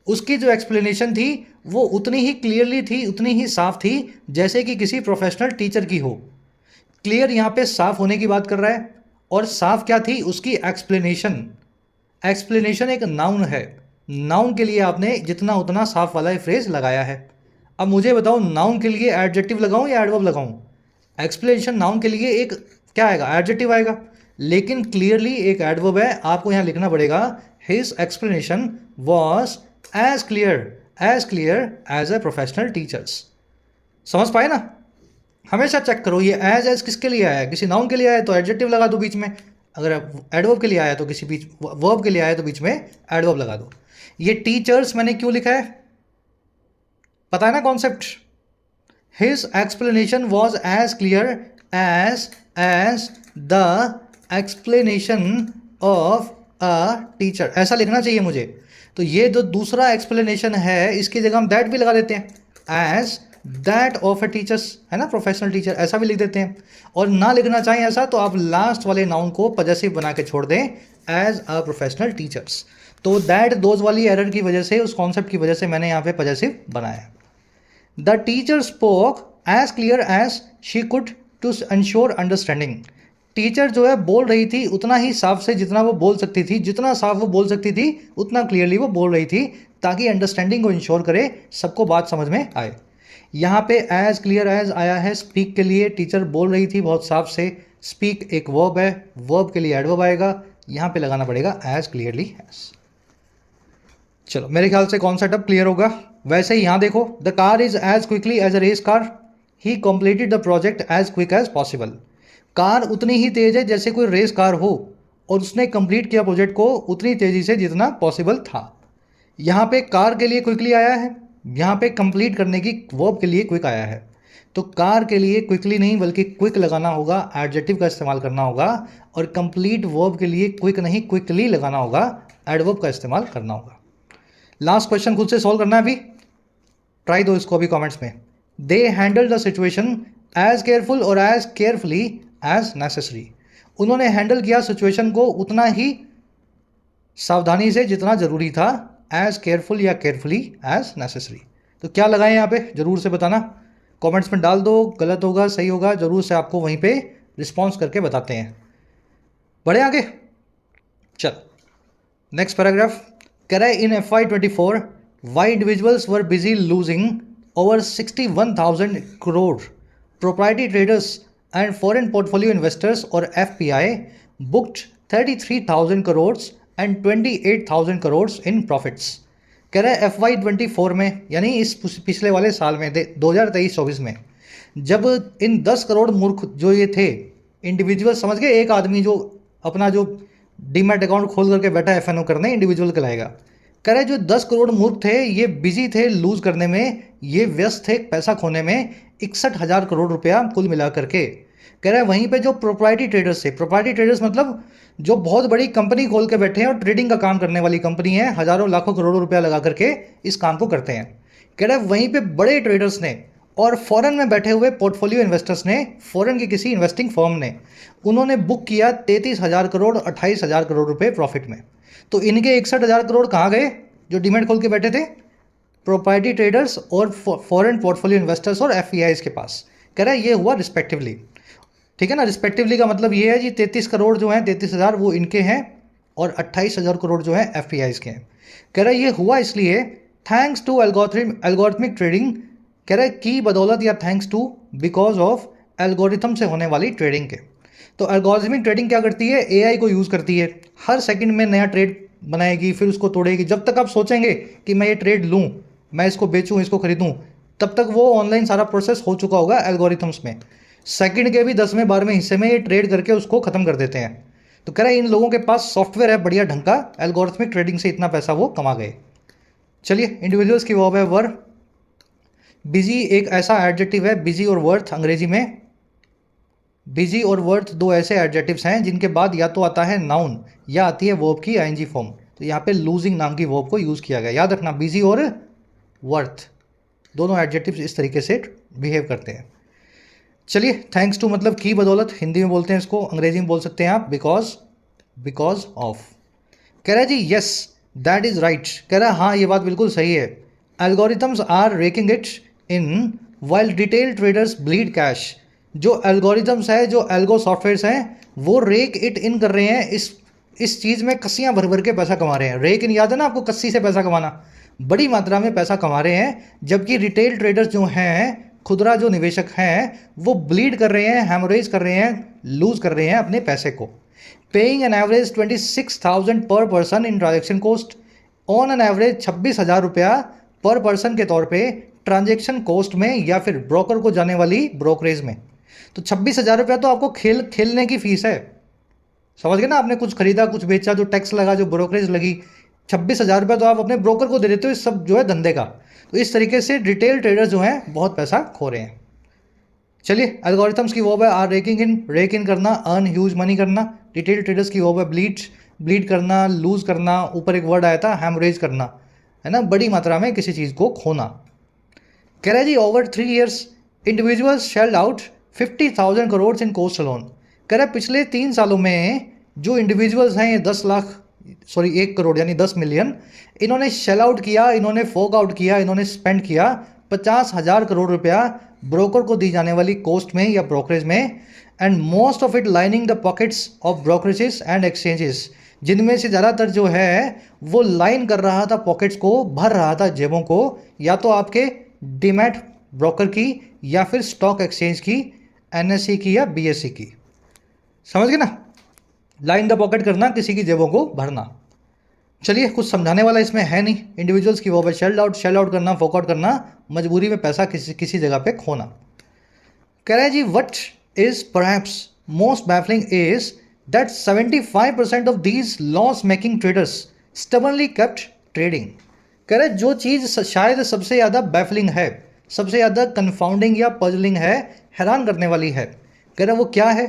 उसकी जो एक्सप्लेनेशन थी वो उतनी ही क्लियरली थी, उतनी ही साफ थी जैसे कि किसी प्रोफेशनल टीचर की हो। क्लियर यहाँ पे साफ होने की बात कर रहा है, और साफ क्या थी उसकी एक्सप्लेनेशन एक नाउन है, नाउन के लिए आपने जितना उतना साफ वाला फ्रेज लगाया है। अब मुझे बताओ नाउन के लिए एडजेक्टिव लगाऊं या एडवर्ब लगाऊं। एक्सप्लेनेशन नाउन के लिए एक क्या आएगा, एडजेक्टिव आएगा, लेकिन क्लियरली एक एडवर्ब है, आपको यहाँ लिखना पड़ेगा his explanation was as clear as a professional teachers. समझ पाए ना। हमेशा चेक करो ये एज किसके लिए आया है, किसी नाउन के लिए आया है तो एडजेक्टिव लगा दो बीच में, अगर एडवर्ब के लिए आया तो किसी बीच वर्ब के लिए आया तो बीच में एडवर्ब लगा दो। ये टीचर्स मैंने क्यों लिखा है, पता है ना concept. His explanation was as clear as the explanation of a teacher. ऐसा लिखना चाहिए मुझे। तो ये जो दूसरा एक्सप्लेनेशन है इसकी जगह हम दैट भी लगा देते हैं, as that of a teachers, है ना, प्रोफेशनल टीचर, ऐसा भी लिख देते हैं। और ना लिखना चाहें ऐसा तो आप लास्ट वाले नाउन को पजेसिव बना के छोड़ दें, एज अ प्रोफेशनल टीचर्स। तो दैट दोज वाली एरर की वजह से, उस कॉन्सेप्ट की वजह से मैंने यहाँ पे पजेसिव बनाया। The teacher spoke as clear as she could to ensure understanding. Teacher जो है बोल रही थी उतना ही साफ से जितना वो बोल सकती थी, जितना साफ वो बोल सकती थी उतना क्लियरली वो बोल रही थी, ताकि अंडरस्टैंडिंग को इंश्योर करे, सबको बात समझ में आए। यहाँ पे एज क्लियर एज आया है स्पीक के लिए, टीचर बोल रही थी बहुत साफ से। स्पीक एक वर्ब है, वर्ब के लिए एडवर्ब आएगा, यहाँ पे लगाना पड़ेगा एज क्लियरली एज। चलो मेरे ख्याल से कॉन्सेप्ट अब क्लियर होगा। वैसे ही यहाँ देखो, the car is as quickly as a race car, he completed the project as quick as possible. Car उतनी ही तेज है जैसे कोई रेस कार हो, और उसने कंप्लीट किया प्रोजेक्ट को उतनी तेजी से जितना पॉसिबल था। यहाँ पे कार के लिए क्विकली आया है, यहाँ पे कंप्लीट करने की वर्ब के लिए क्विक आया है। तो कार के लिए क्विकली नहीं बल्कि क्विक लगाना होगा, एडजेक्टिव का इस्तेमाल करना होगा। और कंप्लीट वर्ब के लिए क्विक नहीं क्विकली लगाना होगा, एडवर्ब का इस्तेमाल करना होगा। लास्ट क्वेश्चन खुद से सॉल्व करना है अभी, ट्राई दो इसको अभी कमेंट्स में। They handle the situation as careful और एज केयरफुली एज नेसेसरी। उन्होंने हैंडल किया सिचुएशन को उतना ही सावधानी से जितना ज़रूरी था, एज केयरफुल या केयरफुली एज नेसेसरी। तो क्या लगाएं यहाँ पे ज़रूर से बताना, कमेंट्स में डाल दो, गलत होगा सही होगा ज़रूर से आपको वहीं पे रिस्पॉन्स करके बताते हैं। बढ़े आगे, चल नेक्स्ट पैराग्राफ कह रहा है, in FY24 Y individuals were busy losing over 61,000 crore, proprietary traders and foreign portfolio investors और FPI booked 33,000 crore and 28,000 crore in profits. कह रहा है FY24 में, यानी इस पिछले वाले साल में 2023-24 में, जब इन 10 करोड़ मूर्ख जो ये थे इंडिविजुअल, समझ गए, एक आदमी जो अपना जो डीमैट अकाउंट खोल करके बैठा FNO करने, इंडिविजुअल कहलाएगा। कह रहा है जो 10 करोड़ मूर्ख थे ये बिजी थे लूज करने में, ये व्यस्त थे पैसा खोने में, 61,000 करोड़ रुपया कुल मिला करके। कह रहा है वहीं पे जो प्रोप्राइटरी ट्रेडर्स थे, प्रोप्राइटरी ट्रेडर्स मतलब जो बहुत बड़ी कंपनी खोल के बैठे हैं और ट्रेडिंग का काम करने वाली कंपनी है, हजारों लाखों करोड़ों रुपया लगा करके इस काम को करते हैं। कह रहा है वहीं पे बड़े ट्रेडर्स ने और फॉरेन में बैठे हुए पोर्टफोलियो इन्वेस्टर्स ने, फॉरेन की किसी इन्वेस्टिंग फर्म ने, उन्होंने बुक किया 33,000 करोड़ 28,000 करोड़ रुपए प्रॉफिट में। तो इनके 61,000 करोड़ कहाँ गए जो डीमैट खोल के बैठे थे? प्रोप्राइटरी ट्रेडर्स और फॉरेन पोर्टफोलियो इन्वेस्टर्स और FPIs के पास। कह रहा है ये हुआ रिस्पेक्टिवली, ठीक है ना। रिस्पेक्टिवली का मतलब ये है जी 33 करोड़ जो हैं, 33,000 वो इनके हैं और 28,000 करोड़ जो हैं FPIs के हैं। कह रहा है ये हुआ इसलिए थैंक्स टू एल्गोरिथमिक ट्रेडिंग, कह रहा है की बदौलत या thanks to because of algorithm से होने वाली ट्रेडिंग के। तो एल्गोरिथमिक ट्रेडिंग क्या करती है? AI को यूज़ करती है, हर सेकंड में नया ट्रेड बनाएगी, फिर उसको तोड़ेगी। जब तक आप सोचेंगे कि मैं ये ट्रेड लूँ, मैं इसको बेचूँ, इसको खरीदूँ, तब तक वो ऑनलाइन सारा प्रोसेस हो चुका होगा एल्गोरिथम्स में। सेकंड के भी 10वें 12वें हिस्से में ये ट्रेड करके उसको ख़त्म कर देते हैं। तो कह रहा है इन लोगों के पास सॉफ्टवेयर है बढ़िया ढंग का, एल्गोरिथमिक ट्रेडिंग से इतना पैसा वो कमा गए। चलिए इंडिविजुअल्स की वर्ब है वर। बिजी एक ऐसा एडजेक्टिव है, बिजी और वर्थ अंग्रेजी में। बिजी और वर्थ दो ऐसे एडजेक्टिव्स हैं जिनके बाद या तो आता है नाउन या आती है वर्ब की ING फॉर्म। तो यहाँ पे लूजिंग नाम की वर्ब को यूज़ किया गया, याद रखना, बिजी और वर्थ दोनों एडजेक्टिव्स इस तरीके से बिहेव करते हैं। चलिए थैंक्स टू मतलब की बदौलत, हिंदी में बोलते हैं इसको, अंग्रेजी में बोल सकते हैं आप बिकॉज ऑफ। कह रहा है जी यस दैट इज़ राइट, कह रहा है हाँ ये बात बिल्कुल सही है। Algorithms are raking it in while retail traders bleed cash. जो एल्गोरिथम्स है, जो एल्गो सॉफ्टवेयर्स हैं, वो रेक इट इन कर रहे हैं, इस चीज़ में कस्सियाँ भर भर के पैसा कमा रहे हैं। रेक इन याद है ना आपको, कस्सी से पैसा कमाना, बड़ी मात्रा में पैसा कमा रहे हैं। जबकि रिटेल ट्रेडर्स जो हैं, खुदरा जो निवेशक हैं, वो ब्लीड कर रहे हैं, हैमरेज कर रहे हैं, लूज कर रहे हैं अपने पैसे को। पेइंग एन एवरेज 26,000 पर person in transaction cost, on an average 26,000 रुपया पर पर्सन के तौर पे ट्रांजेक्शन कॉस्ट में या फिर ब्रोकर को जाने वाली ब्रोकरेज में। तो 26,000 रुपया तो आपको खेलने की फीस है, समझ गए ना। आपने कुछ खरीदा, कुछ बेचा, जो टैक्स लगा, जो ब्रोकरेज लगी, 26,000 रुपया तो आप अपने ब्रोकर को दे देते हो इस सब जो है धंधे का। तो इस तरीके से रिटेल ट्रेडर्स जो हैं बहुत पैसा खो रहे हैं। चलिए, एल्गोरिथम्स की वर्ब है are raking in, rake in करना, अर्न ह्यूज मनी करना। रिटेल ट्रेडर्स की वर्ब है ब्लीड, ब्लीड करना, लूज करना। ऊपर एक वर्ड आया था हैमरेज करना, है ना, बड़ी मात्रा में किसी चीज़ को खोना। कह रहा है जी over 3 years individuals shelled out 50,000 crore in cost alone. कह रहा है पिछले 3 सालों में जो इंडिविजुअल्स हैं, ये 10 लाख, सॉरी 1 करोड़ यानी 10 मिलियन, इन्होंने शेल आउट किया, इन्होंने फोक आउट किया, इन्होंने स्पेंड किया 50,000 करोड़ रुपया ब्रोकर को दी जाने वाली कोस्ट में या ब्रोकरेज में। And most of it lining the pockets of brokerages and exchanges, जिनमें से ज़्यादातर जो है वो लाइन कर रहा था पॉकेट्स को, भर रहा था जेबों को, या तो आपके डीमैट ब्रोकर की या फिर स्टॉक एक्सचेंज की, एनएससी की या बीएससी की। समझ गए ना, लाइन द पॉकेट करना, किसी की जेबों को भरना। चलिए, कुछ समझाने वाला इसमें है नहीं। इंडिविजुअल्स की वो है शेल आउट करना, फोक आउट करना, मजबूरी में पैसा किसी जगह पे खोना। कह रहा है जी what is perhaps most baffling is that 75% of these loss making traders stubbornly kept trading. कह रहे जो चीज़ शायद सबसे ज़्यादा बैफलिंग है, सबसे ज़्यादा कंफाउंडिंग या पजलिंग है, हैरान करने वाली है, कह रहे वो क्या है?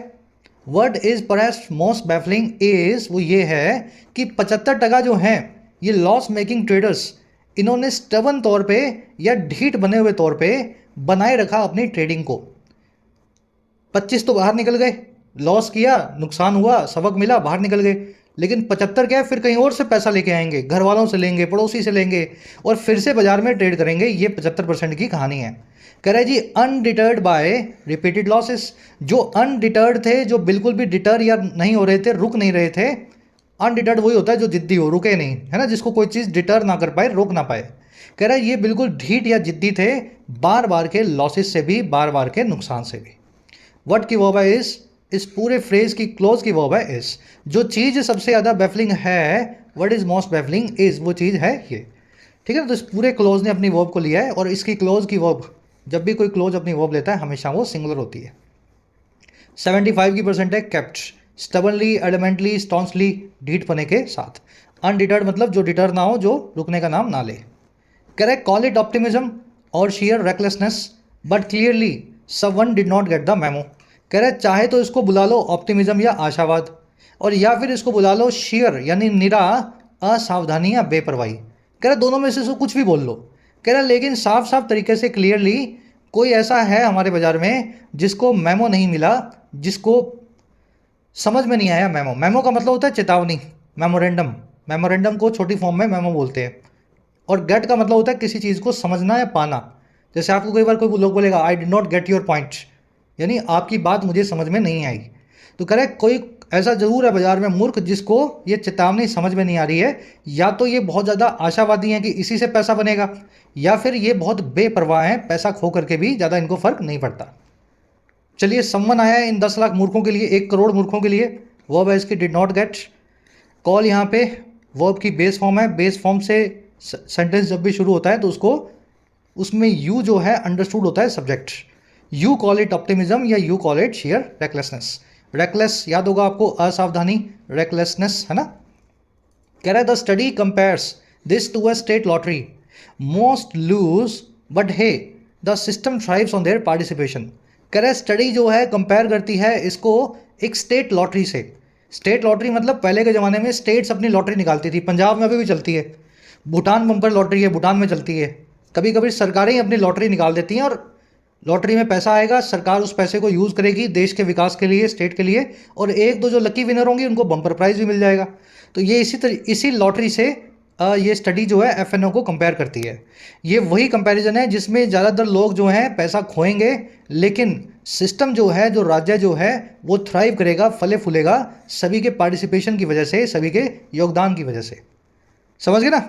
Word is perhaps most baffling is, वो ये है कि 75% जो हैं ये लॉस मेकिंग ट्रेडर्स, इन्होंने स्टबन तौर पे या ढीठ बने हुए तौर पे बनाए रखा अपनी ट्रेडिंग को। 25 तो बाहर निकल गए, लॉस किया, नुकसान हुआ, सबक मिला, बाहर निकल गए। लेकिन 75 क्या है, फिर कहीं और से पैसा लेके आएंगे, घर वालों से लेंगे, पड़ोसी से लेंगे और फिर से बाजार में ट्रेड करेंगे। ये 75% की कहानी है। कह रहा है जी अनडिटर्ड बाय रिपीटेड लॉसेस, जो अनडिटर्ड थे, जो बिल्कुल भी डिटर या नहीं हो रहे थे, रुक नहीं रहे थे। अनडिटर्ड वही होता है जो जिद्दी हो, रुके नहीं, है ना, जिसको कोई चीज़ डिटर ना कर पाए, रोक ना पाए। कह रहा है ये बिल्कुल ढीठ या जिद्दी थे, बार बार के लॉसेस से भी, बार बार के नुकसान से भी। व्हाट की वर्ब है इस पूरे फ्रेज की क्लोज की वर्ब है इज। जो चीज़ सबसे ज़्यादा बैफलिंग है, what is most baffling is, वो चीज़ है ये। ठीक है ना, तो इस पूरे क्लोज ने अपनी वर्ब को लिया है और इसकी क्लोज की वर्ब, जब भी कोई क्लोज अपनी वर्ब लेता है हमेशा वो सिंगुलर होती है। 75 की परसेंट है केप्ट, स्टबनली, एडमेंटली, स्टॉन्सली, ढीठ पने के साथ। अनडिटर्ड मतलब जो डिटर ना हो, जो रुकने का नाम ना ले। करेक्ट, कॉल इट ऑप्टिमिज्म और share recklessness but clearly someone did not get the memo. कह रहे चाहे तो इसको बुला लो ऑप्टिमिज्म या आशावाद, और या फिर इसको बुला लो शेयर यानी निरा असावधानी या बेपरवाही। कह रहे दोनों में से कुछ भी बोल लो। कह रहे लेकिन साफ साफ तरीके से क्लियरली कोई ऐसा है हमारे बाजार में जिसको मेमो नहीं मिला, जिसको समझ में नहीं आया मेमो। मेमो का मतलब होता है चेतावनी, मेमोरेंडम, मेमोरेंडम को छोटी फॉर्म में मेमो बोलते हैं। और गेट का मतलब होता है किसी चीज़ को समझना या पाना। जैसे आपको कई बार कोई लोग बोलेगा I did not get your point, यानी आपकी बात मुझे समझ में नहीं आई। तो कह रहे कोई ऐसा जरूर है बाजार में मूर्ख जिसको ये चेतावनी समझ में नहीं आ रही है, या तो ये बहुत ज़्यादा आशावादी हैं कि इसी से पैसा बनेगा, या फिर ये बहुत बेपरवाह हैं, पैसा खो करके भी ज़्यादा इनको फर्क नहीं पड़ता। चलिए, समवन आया है इन 10 लाख मूर्खों के लिए, 1 करोड़ मूर्खों के लिए। वर्ब है इसकी डिड नॉट गेट। कॉल यहाँ पे वर्ब की बेस फॉर्म है, बेस फॉर्म से सेंटेंस जब भी शुरू होता है तो उसमें यू जो है अंडरस्टूड होता है subject. You call it optimism या you call it sheer recklessness. Reckless याद होगा आपको, असावधानी, रेकलेसनेस, है ना। कह रहा है the study compares this to a state lottery, most lose but hey the system thrives on their participation. कह रहा है स्टडी जो है कंपेयर करती है इसको एक स्टेट लॉटरी से। स्टेट लॉटरी मतलब पहले के ज़माने में स्टेट्स अपनी लॉटरी निकालती थी, पंजाब में अभी भी चलती है, भूटान बम्पर लॉटरी है, भूटान में चलती है। कभी कभी सरकारें ही अपनी लॉटरी निकाल देती हैं और लॉटरी में पैसा आएगा, सरकार उस पैसे को यूज़ करेगी देश के विकास के लिए, स्टेट के लिए, और 1-2 जो लकी विनर होंगी उनको बम्पर प्राइज़ भी मिल जाएगा। तो ये इसी लॉटरी से ये स्टडी जो है एफएनओ को कंपेयर करती है। ये वही कंपैरिजन है जिसमें ज़्यादातर लोग जो हैं पैसा खोएंगे, लेकिन सिस्टम जो है, जो राज्य जो है वो थ्राइव करेगा, फले फूलेगा सभी के पार्टिसिपेशन की वजह से, सभी के योगदान की वजह से। समझ गए ना।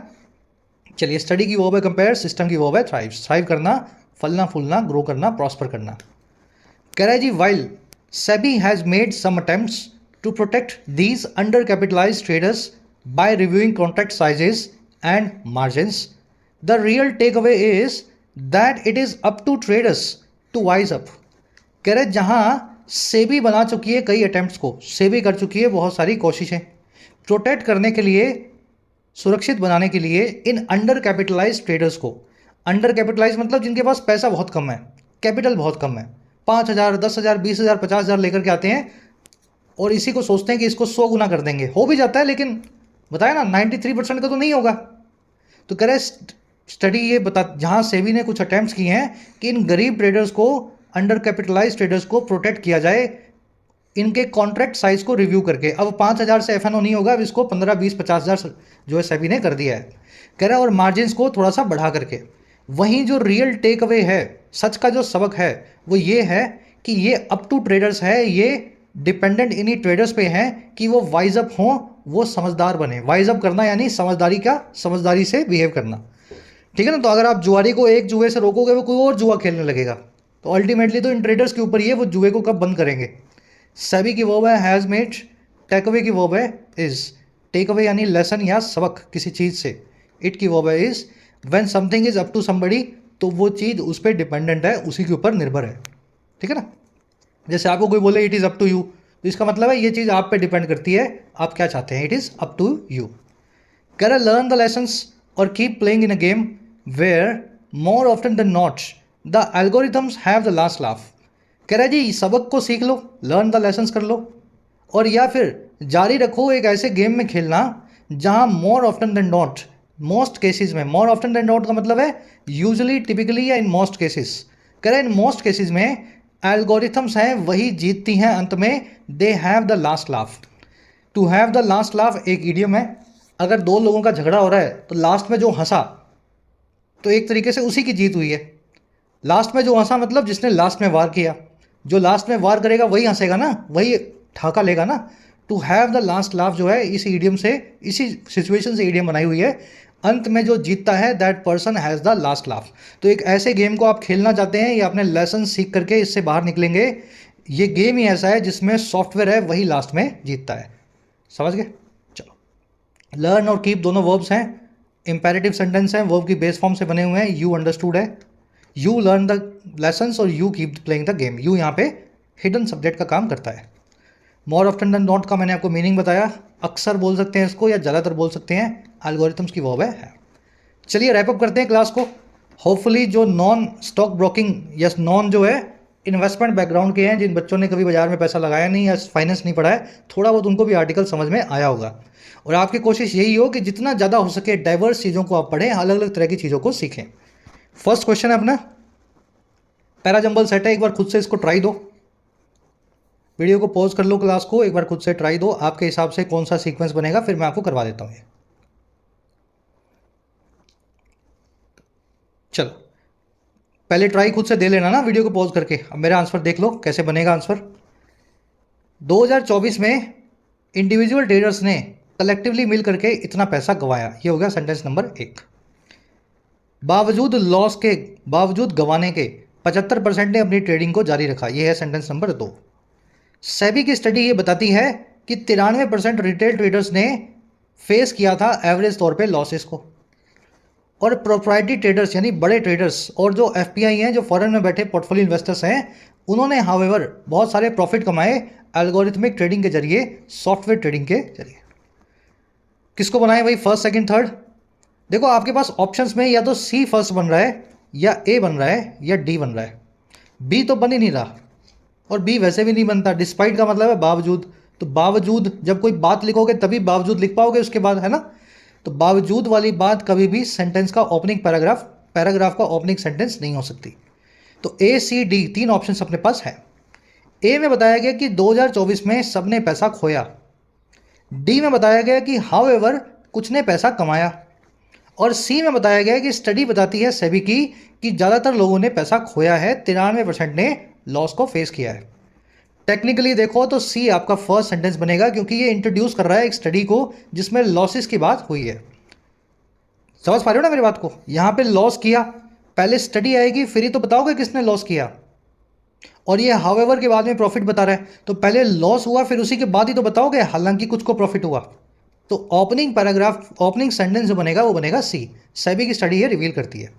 चलिए, स्टडी की वर्ब है कंपेयर, सिस्टम की वर्ब है थ्राइव। थ्राइव करना, फलना फूलना, ग्रो करना, प्रॉस्पर करना। कह रहा है जी while SEBI has made some attempts to protect these undercapitalized traders by reviewing contract sizes and margins, the real takeaway is that it is up to traders to wise up. कह रहे जहाँ सेबी बना चुकी है कई attempts को, सेबी कर चुकी है बहुत सारी कोशिशें प्रोटेक्ट करने के लिए, सुरक्षित बनाने के लिए इन अंडर कैपिटलाइज ट्रेडर्स को। अंडर कैपिटलाइज मतलब जिनके पास पैसा बहुत कम है, कैपिटल बहुत कम है, 5,000, 10,000, 20,000, 50,000 लेकर के आते हैं और इसी को सोचते हैं कि इसको 100 गुना कर देंगे। हो भी जाता है, लेकिन बताया ना 93% का तो नहीं होगा। तो कह रहे स्टडी ये बता, जहाँ सेबी ने कुछ अटेम्प्ट्स किए हैं कि इन गरीब ट्रेडर्स को, अंडर कैपिटलाइज ट्रेडर्स को प्रोटेक्ट किया जाए इनके कॉन्ट्रैक्ट साइज को रिव्यू करके। अब 5,000 से एफएनओ नहीं होगा, अब इसको 15, 20, 50,000 जो है सेबी ने कर दिया है। कह रहा है और मार्जिन को थोड़ा सा बढ़ा करके। वहीं जो रियल टेक अवे है, सच का जो सबक है वो ये है कि ये अप टू ट्रेडर्स है, ये डिपेंडेंट इन्हीं ट्रेडर्स पे हैं कि वो वाइज अप हों, वो समझदार बने। वाइज अप करना यानी समझदारी से बिहेव करना, ठीक है ना। तो अगर आप जुआरी को एक जुए से रोकोगे वो कोई और जुआ खेलने लगेगा। तो अल्टीमेटली तो इन ट्रेडर्स के ऊपर ही है वो जुए को कब बंद करेंगे। सेबी की वर्ब है हैज़ मेड, टेक अवे की वर्ब है इज़। टेक अवे यानी लेसन या सबक किसी चीज़ से, इट की वर्ब है is. When something is up to somebody, तो वो चीज़ उस पर डिपेंडेंट है, उसी के ऊपर निर्भर है, ठीक है ना। जैसे आपको कोई बोले it is up to you, तो इसका मतलब है ये चीज़ आप पे डिपेंड करती है, आप क्या चाहते हैं। It is up to you. कह रहा लर्न द लेसन्स और keep playing in a game where more often than not the algorithms have the last laugh. कह रहा है जी सबक को सीख लो, लर्न द लेसन्स कर लो, और या फिर जारी रखो एक ऐसे गेम में खेलना जहां more often than not, most cases में, मोर ऑफ्टन देन नॉट का मतलब है यूजुअली, टिपिकली या इन मोस्ट केसेस। कह रहे हैं इन मोस्ट केसेस में एल्गोरिथम्स हैं वही जीतती हैं अंत में। They have the last laugh. To have the last laugh एक इडियम है। अगर दो लोगों का झगड़ा हो रहा है तो लास्ट में जो हंसा, तो एक तरीके से उसी की जीत हुई है। लास्ट में जो हंसा मतलब जिसने लास्ट में वार किया। जो लास्ट में वार करेगा वही हंसेगा ना, वही ठाका लेगा ना। To have the last laugh जो है इस इडियम से, इसी सिचुएशन से इडियम बनाई हुई है। अंत में जो जीतता है that person has the last laugh. तो एक ऐसे गेम को आप खेलना चाहते हैं या अपने लेसन सीख करके इससे बाहर निकलेंगे, ये गेम ही ऐसा है जिसमें सॉफ्टवेयर है वही लास्ट में जीतता है। समझ गए? चलो, लर्न और कीप दोनों वर्ब्स हैं, इंपेरेटिव सेंटेंस हैं, वर्ब की बेस फॉर्म से बने हुए हैं। यू अंडरस्टूड है, यू लर्न द लेसन्स और you keep playing the game. You यहाँ पे हिडन सब्जेक्ट का काम करता है। मोर ऑफ्टन देन नॉट का मैंने आपको मीनिंग बताया, अक्सर बोल सकते हैं इसको या ज़्यादातर बोल सकते हैं। एल्गोरिथम्स की वर्ब है। चलिए रैप अप करते हैं क्लास को। होपफुली जो नॉन स्टॉक ब्रोकिंग या नॉन जो है इन्वेस्टमेंट बैकग्राउंड के हैं, जिन बच्चों ने कभी बाजार में पैसा लगाया नहीं या फाइनेंस नहीं पढ़ा है, थोड़ा बहुत उनको भी आर्टिकल समझ में आया होगा। और आपकी कोशिश यही हो कि जितना ज़्यादा हो सके डाइवर्स चीज़ों को आप पढ़ें, अलग अलग तरह की चीज़ों को सीखें। फर्स्ट क्वेश्चन है अपना पैराजंबल सेट है, एक बार खुद से इसको ट्राई दो। वीडियो को पॉज कर लो, क्लास को एक बार खुद से ट्राई दो, आपके हिसाब से कौन सा सीक्वेंस बनेगा, फिर मैं आपको करवा देता हूँ। चलो पहले ट्राई खुद से दे लेना ना वीडियो को पॉज करके। अब मेरा आंसर देख लो कैसे बनेगा आंसर। 2024 में इंडिविजुअल ट्रेडर्स ने कलेक्टिवली मिल करके इतना पैसा गंवाया। ये हो गया सेंटेंस नंबर 1। बावजूद लॉस के, बावजूद गंवाने के 75% ने अपनी ट्रेडिंग को जारी रखा। ये है सेंटेंस नंबर 2। सेबी की स्टडी ये बताती है कि 93% रिटेल ट्रेडर्स ने फेस किया था एवरेज तौर पे लॉसेस को, और प्रोप्राइटरी ट्रेडर्स यानी बड़े ट्रेडर्स और जो एफपीआई हैं, जो फॉरेन में बैठे पोर्टफोलियो इन्वेस्टर्स हैं, उन्होंने हाउएवर बहुत सारे प्रॉफिट कमाए एल्गोरिथमिक ट्रेडिंग के जरिए, सॉफ्टवेयर ट्रेडिंग के जरिए। किसको बनाए भाई, फर्स्ट सेकंड थर्ड? देखो आपके पास ऑप्शंस में या तो सी फर्स्ट बन रहा है, या ए बन रहा है, या डी बन रहा है। बी तो बन ही नहीं रहा, और बी वैसे भी नहीं बनता। डिस्पाइट का मतलब है बावजूद, तो बावजूद जब कोई बात लिखोगे तभी बावजूद लिख पाओगे उसके बाद, है ना। तो बावजूद वाली बात कभी भी सेंटेंस का ओपनिंग पैराग्राफ का ओपनिंग सेंटेंस नहीं हो सकती। तो ए सी डी 3 ऑप्शंस अपने पास है। ए में बताया गया कि 2024 में सबने पैसा खोया। डी में बताया गया कि हाउएवर कुछ ने पैसा कमाया। और सी में बताया गया कि स्टडी बताती है सेबी की कि ज़्यादातर लोगों ने पैसा खोया है, 93% ने लॉस को फेस किया है। टेक्निकली देखो तो सी आपका फर्स्ट सेंटेंस बनेगा, क्योंकि ये इंट्रोड्यूस कर रहा है एक स्टडी को जिसमें लॉसेस की बात हुई है। समझ पा रहे हो ना मेरी बात को? यहाँ पे लॉस किया, पहले स्टडी आएगी फिर ही तो बताओगे किसने लॉस किया। और ये हाउएवर के बाद में प्रॉफिट बता रहा है, तो पहले लॉस हुआ फिर उसी के बाद ही तो बताओगे, हालांकि कुछ को प्रॉफिट हुआ। तो ओपनिंग पैराग्राफ, ओपनिंग सेंटेंस जो बनेगा वो बनेगा सी। सेबी की स्टडी ये रिवील करती है।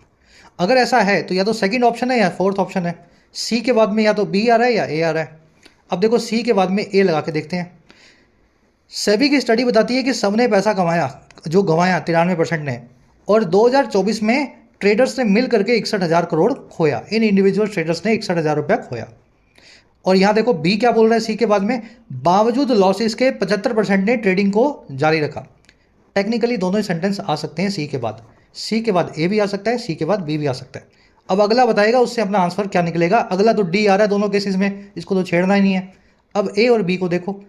अगर ऐसा है तो या तो सेकंड ऑप्शन है या फोर्थ ऑप्शन है। सी के बाद में या तो बी आ रहा है या ए आ रहा है। अब देखो सी के बाद में ए लगा के देखते हैं। सेबी की स्टडी बताती है कि सबने पैसा कमाया, जो गंवाया 93% ने, और 2024 में ट्रेडर्स ने मिल करके 61,000 करोड़ खोया। इन इंडिविजुअल ट्रेडर्स ने 61,000 रुपया खोया। और यहाँ देखो बी क्या बोल रहा है सी के बाद में, बावजूद लॉसेस के 75% ने ट्रेडिंग को जारी रखा। टेक्निकली दोनों ही सेंटेंस आ सकते हैं सी के बाद। सी के बाद ए भी आ सकता है, सी के बाद बी भी आ सकता है। अब अगला बताएगा उससे अपना आंसर क्या निकलेगा। अगला तो डी आ रहा है दोनों केसेस में, इसको तो छेड़ना ही नहीं है। अब ए और बी को देखो,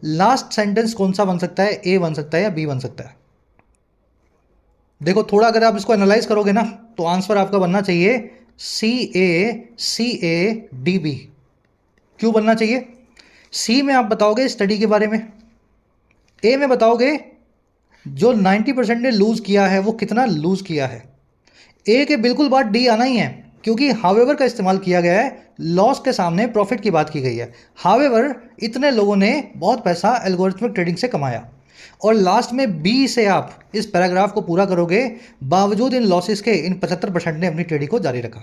लास्ट सेंटेंस कौन सा बन सकता है, ए बन सकता है या बी बन सकता है। देखो थोड़ा अगर आप इसको एनालाइज करोगे ना तो आंसर आपका बनना चाहिए सी ए डी बी। क्यों बनना चाहिए? सी में आप बताओगे स्टडी के बारे में, ए में बताओगे जो 90% ने लूज किया है वो कितना लूज किया है। ए के बिल्कुल बाद डी आना ही है, क्योंकि हावेवर का इस्तेमाल किया गया है, लॉस के सामने प्रॉफिट की बात की गई है। हावेवर इतने लोगों ने बहुत पैसा एल्गोरिथमिक ट्रेडिंग से कमाया। और लास्ट में बी से आप इस पैराग्राफ को पूरा करोगे, बावजूद इन लॉसेस के इन 75% ने अपनी ट्रेडिंग को जारी रखा।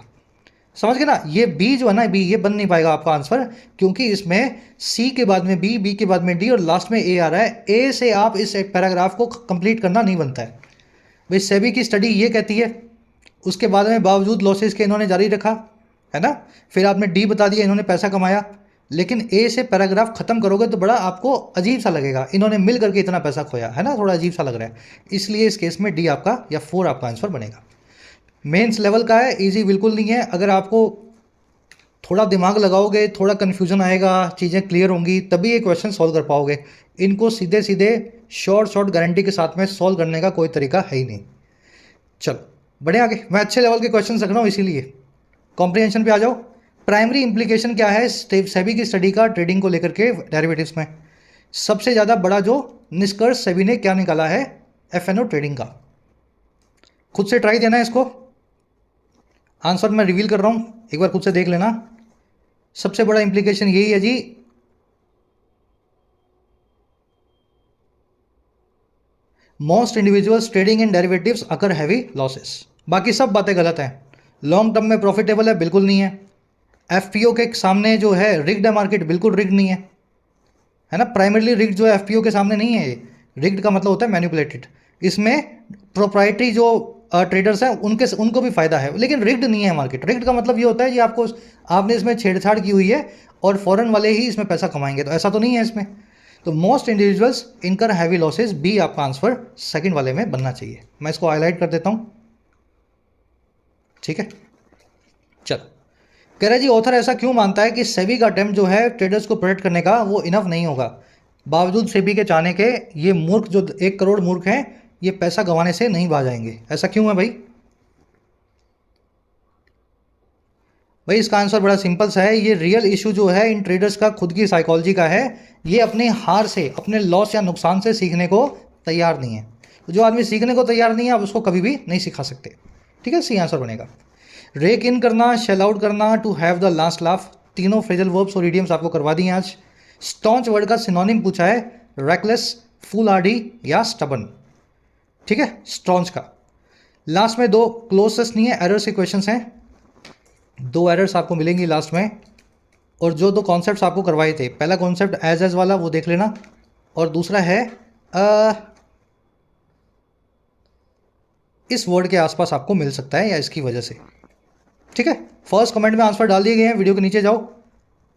समझ गए ना? ये बी जो है ना, बी ये बन नहीं पाएगा आपका आंसर, क्योंकि इसमें सी के बाद में बी, बी के बाद में डी और लास्ट में ए आ रहा है। ए से आप इस पैराग्राफ को कंप्लीट करना नहीं बनता है भाई। सेबी की स्टडी ये कहती है, उसके बाद में बावजूद लॉसेस के इन्होंने जारी रखा, है ना। फिर आपने डी बता दिया इन्होंने पैसा कमाया, लेकिन ए से पैराग्राफ खत्म करोगे तो बड़ा आपको अजीब सा लगेगा, इन्होंने मिल करके इतना पैसा खोया, है ना, थोड़ा अजीब सा लग रहा है। इसलिए इस केस में डी आपका या 4 आपका आंसर बनेगा। मेंस लेवल का है, इजी बिल्कुल नहीं है। अगर आपको थोड़ा दिमाग लगाओगे, थोड़ा कन्फ्यूजन आएगा, चीज़ें क्लियर होंगी, तभी ये क्वेश्चन सॉल्व कर पाओगे। इनको सीधे सीधे शॉर्ट गारंटी के साथ में सॉल्व करने का कोई तरीका है ही नहीं। चलो बढ़े आगे, मैं अच्छे लेवल के क्वेश्चन रख रहा हूँ, इसीलिए कॉम्प्रिहेंशन पे आ जाओ। प्राइमरी इंप्लीकेशन क्या है सेबी की स्टडी का ट्रेडिंग को लेकर के डेरिवेटिव्स में? सबसे ज़्यादा बड़ा जो निष्कर्ष सेबी ने क्या निकाला है, एफएनओ ट्रेडिंग का। खुद से ट्राई देना है इसको, आंसर मैं रिवील कर रहा हूं, एक बार खुद से देख लेना। सबसे बड़ा इंप्लीकेशन यही है जी, most individuals trading in derivatives occur heavy losses. बाकी सब बातें गलत हैं। लॉन्ग टर्म में प्रॉफिटेबल है, बिल्कुल नहीं है। एफपीओ के सामने जो है रिग्ड है मार्केट, बिल्कुल रिग्ड नहीं है ना। प्राइमरली रिग्ड जो है एफपीओ के सामने नहीं है। ये रिग्ड का मतलब होता है मैनिपुलेटेड। इसमें प्रोप्राइटरी जो ट्रेडर्स हैं उनको भी फायदा है, लेकिन रिग्ड नहीं है मार्केट। रिग्ड का मतलब ये होता है कि आपने इसमें छेड़छाड़ की हुई है और फॉरेन वाले ही इसमें पैसा कमाएंगे, तो ऐसा तो नहीं है इसमें। तो मोस्ट इंडिविजुअल्स इनकर हैवी लॉसेस, बी आपका आंसर सेकंड वाले में बनना चाहिए। मैं इसको हाईलाइट कर देता हूं, ठीक है। चलो, कह रहा है जी ऑथर ऐसा क्यों मानता है कि सेबी का अटेम्प्ट जो है ट्रेडर्स को प्रोटेक्ट करने का वो इनफ नहीं होगा, बावजूद सेबी के चाहने के ये मूर्ख जो 1 करोड़ मूर्ख हैं ये पैसा गंवाने से नहीं बाज आएंगे। ऐसा क्यों है भाई? इसका आंसर बड़ा सिंपल सा है। ये रियल इशू जो है इन ट्रेडर्स का खुद की साइकोलॉजी का है। ये अपने हार से, अपने लॉस या नुकसान से सीखने को तैयार नहीं है। तो जो आदमी सीखने को तैयार नहीं है आप उसको कभी भी नहीं सिखा सकते, ठीक है। सी आंसर बनेगा। रेक इन करना, शेल आउट करना, to have the last laugh, तीनों फ्रेजल वर्ब्स और इडियम्स आपको करवा दिए आज। स्टॉन्च वर्ड का सिनोनिम पूछा है, रेकलेस, फूलहार्डी या स्टबन, ठीक है, स्टॉन्च का। लास्ट में 2 क्लोजेस्ट नहीं है, एरर्स के क्वेश्चंस हैं। 2 एरर्स आपको मिलेंगी लास्ट में। और जो 2 कॉन्सेप्ट्स आपको करवाए थे, पहला कॉन्सेप्ट एज वाला वो देख लेना, और दूसरा है इस वर्ड के आसपास आपको मिल सकता है या इसकी वजह से, ठीक है। फर्स्ट कमेंट में आंसर डाल दिए गए हैं, वीडियो के नीचे जाओ,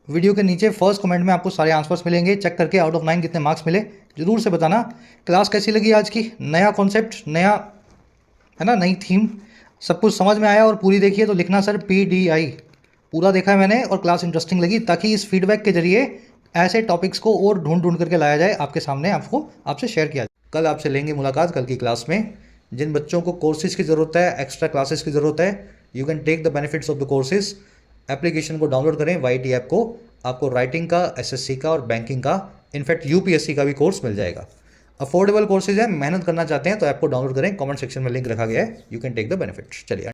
वीडियो के नीचे फर्स्ट कमेंट में आपको सारे आंसर्स मिलेंगे। चेक करके आउट ऑफ 9 कितने मार्क्स मिले जरूर से बताना। क्लास कैसी लगी आज की? नया कॉन्सेप्ट, नया है ना, नई थीम, सब कुछ समझ में आया और पूरी देखिए तो लिखना सर PDI, पूरा देखा है मैंने और क्लास इंटरेस्टिंग लगी, ताकि इस फीडबैक के जरिए ऐसे टॉपिक्स को और ढूंढ करके लाया जाए आपके सामने, आपसे शेयर किया जाए। कल आपसे लेंगे मुलाकात कल की क्लास में। जिन बच्चों को कोर्सेज की ज़रूरत है, एक्स्ट्रा क्लासेस की ज़रूरत है, you can take the benefits of the courses. Application को डाउनलोड करें, YT ऐप को, आपको राइटिंग का, SSC का और बैंकिंग का, इनफैक्ट UPSC का भी कोर्स मिल जाएगा। अफोर्डेबल कोर्सेज है, मेहनत करना चाहते हैं तो ऐप को डाउनलोड करें, कमेंट सेक्शन में लिंक रखा गया है, you can take the benefit. चलिए।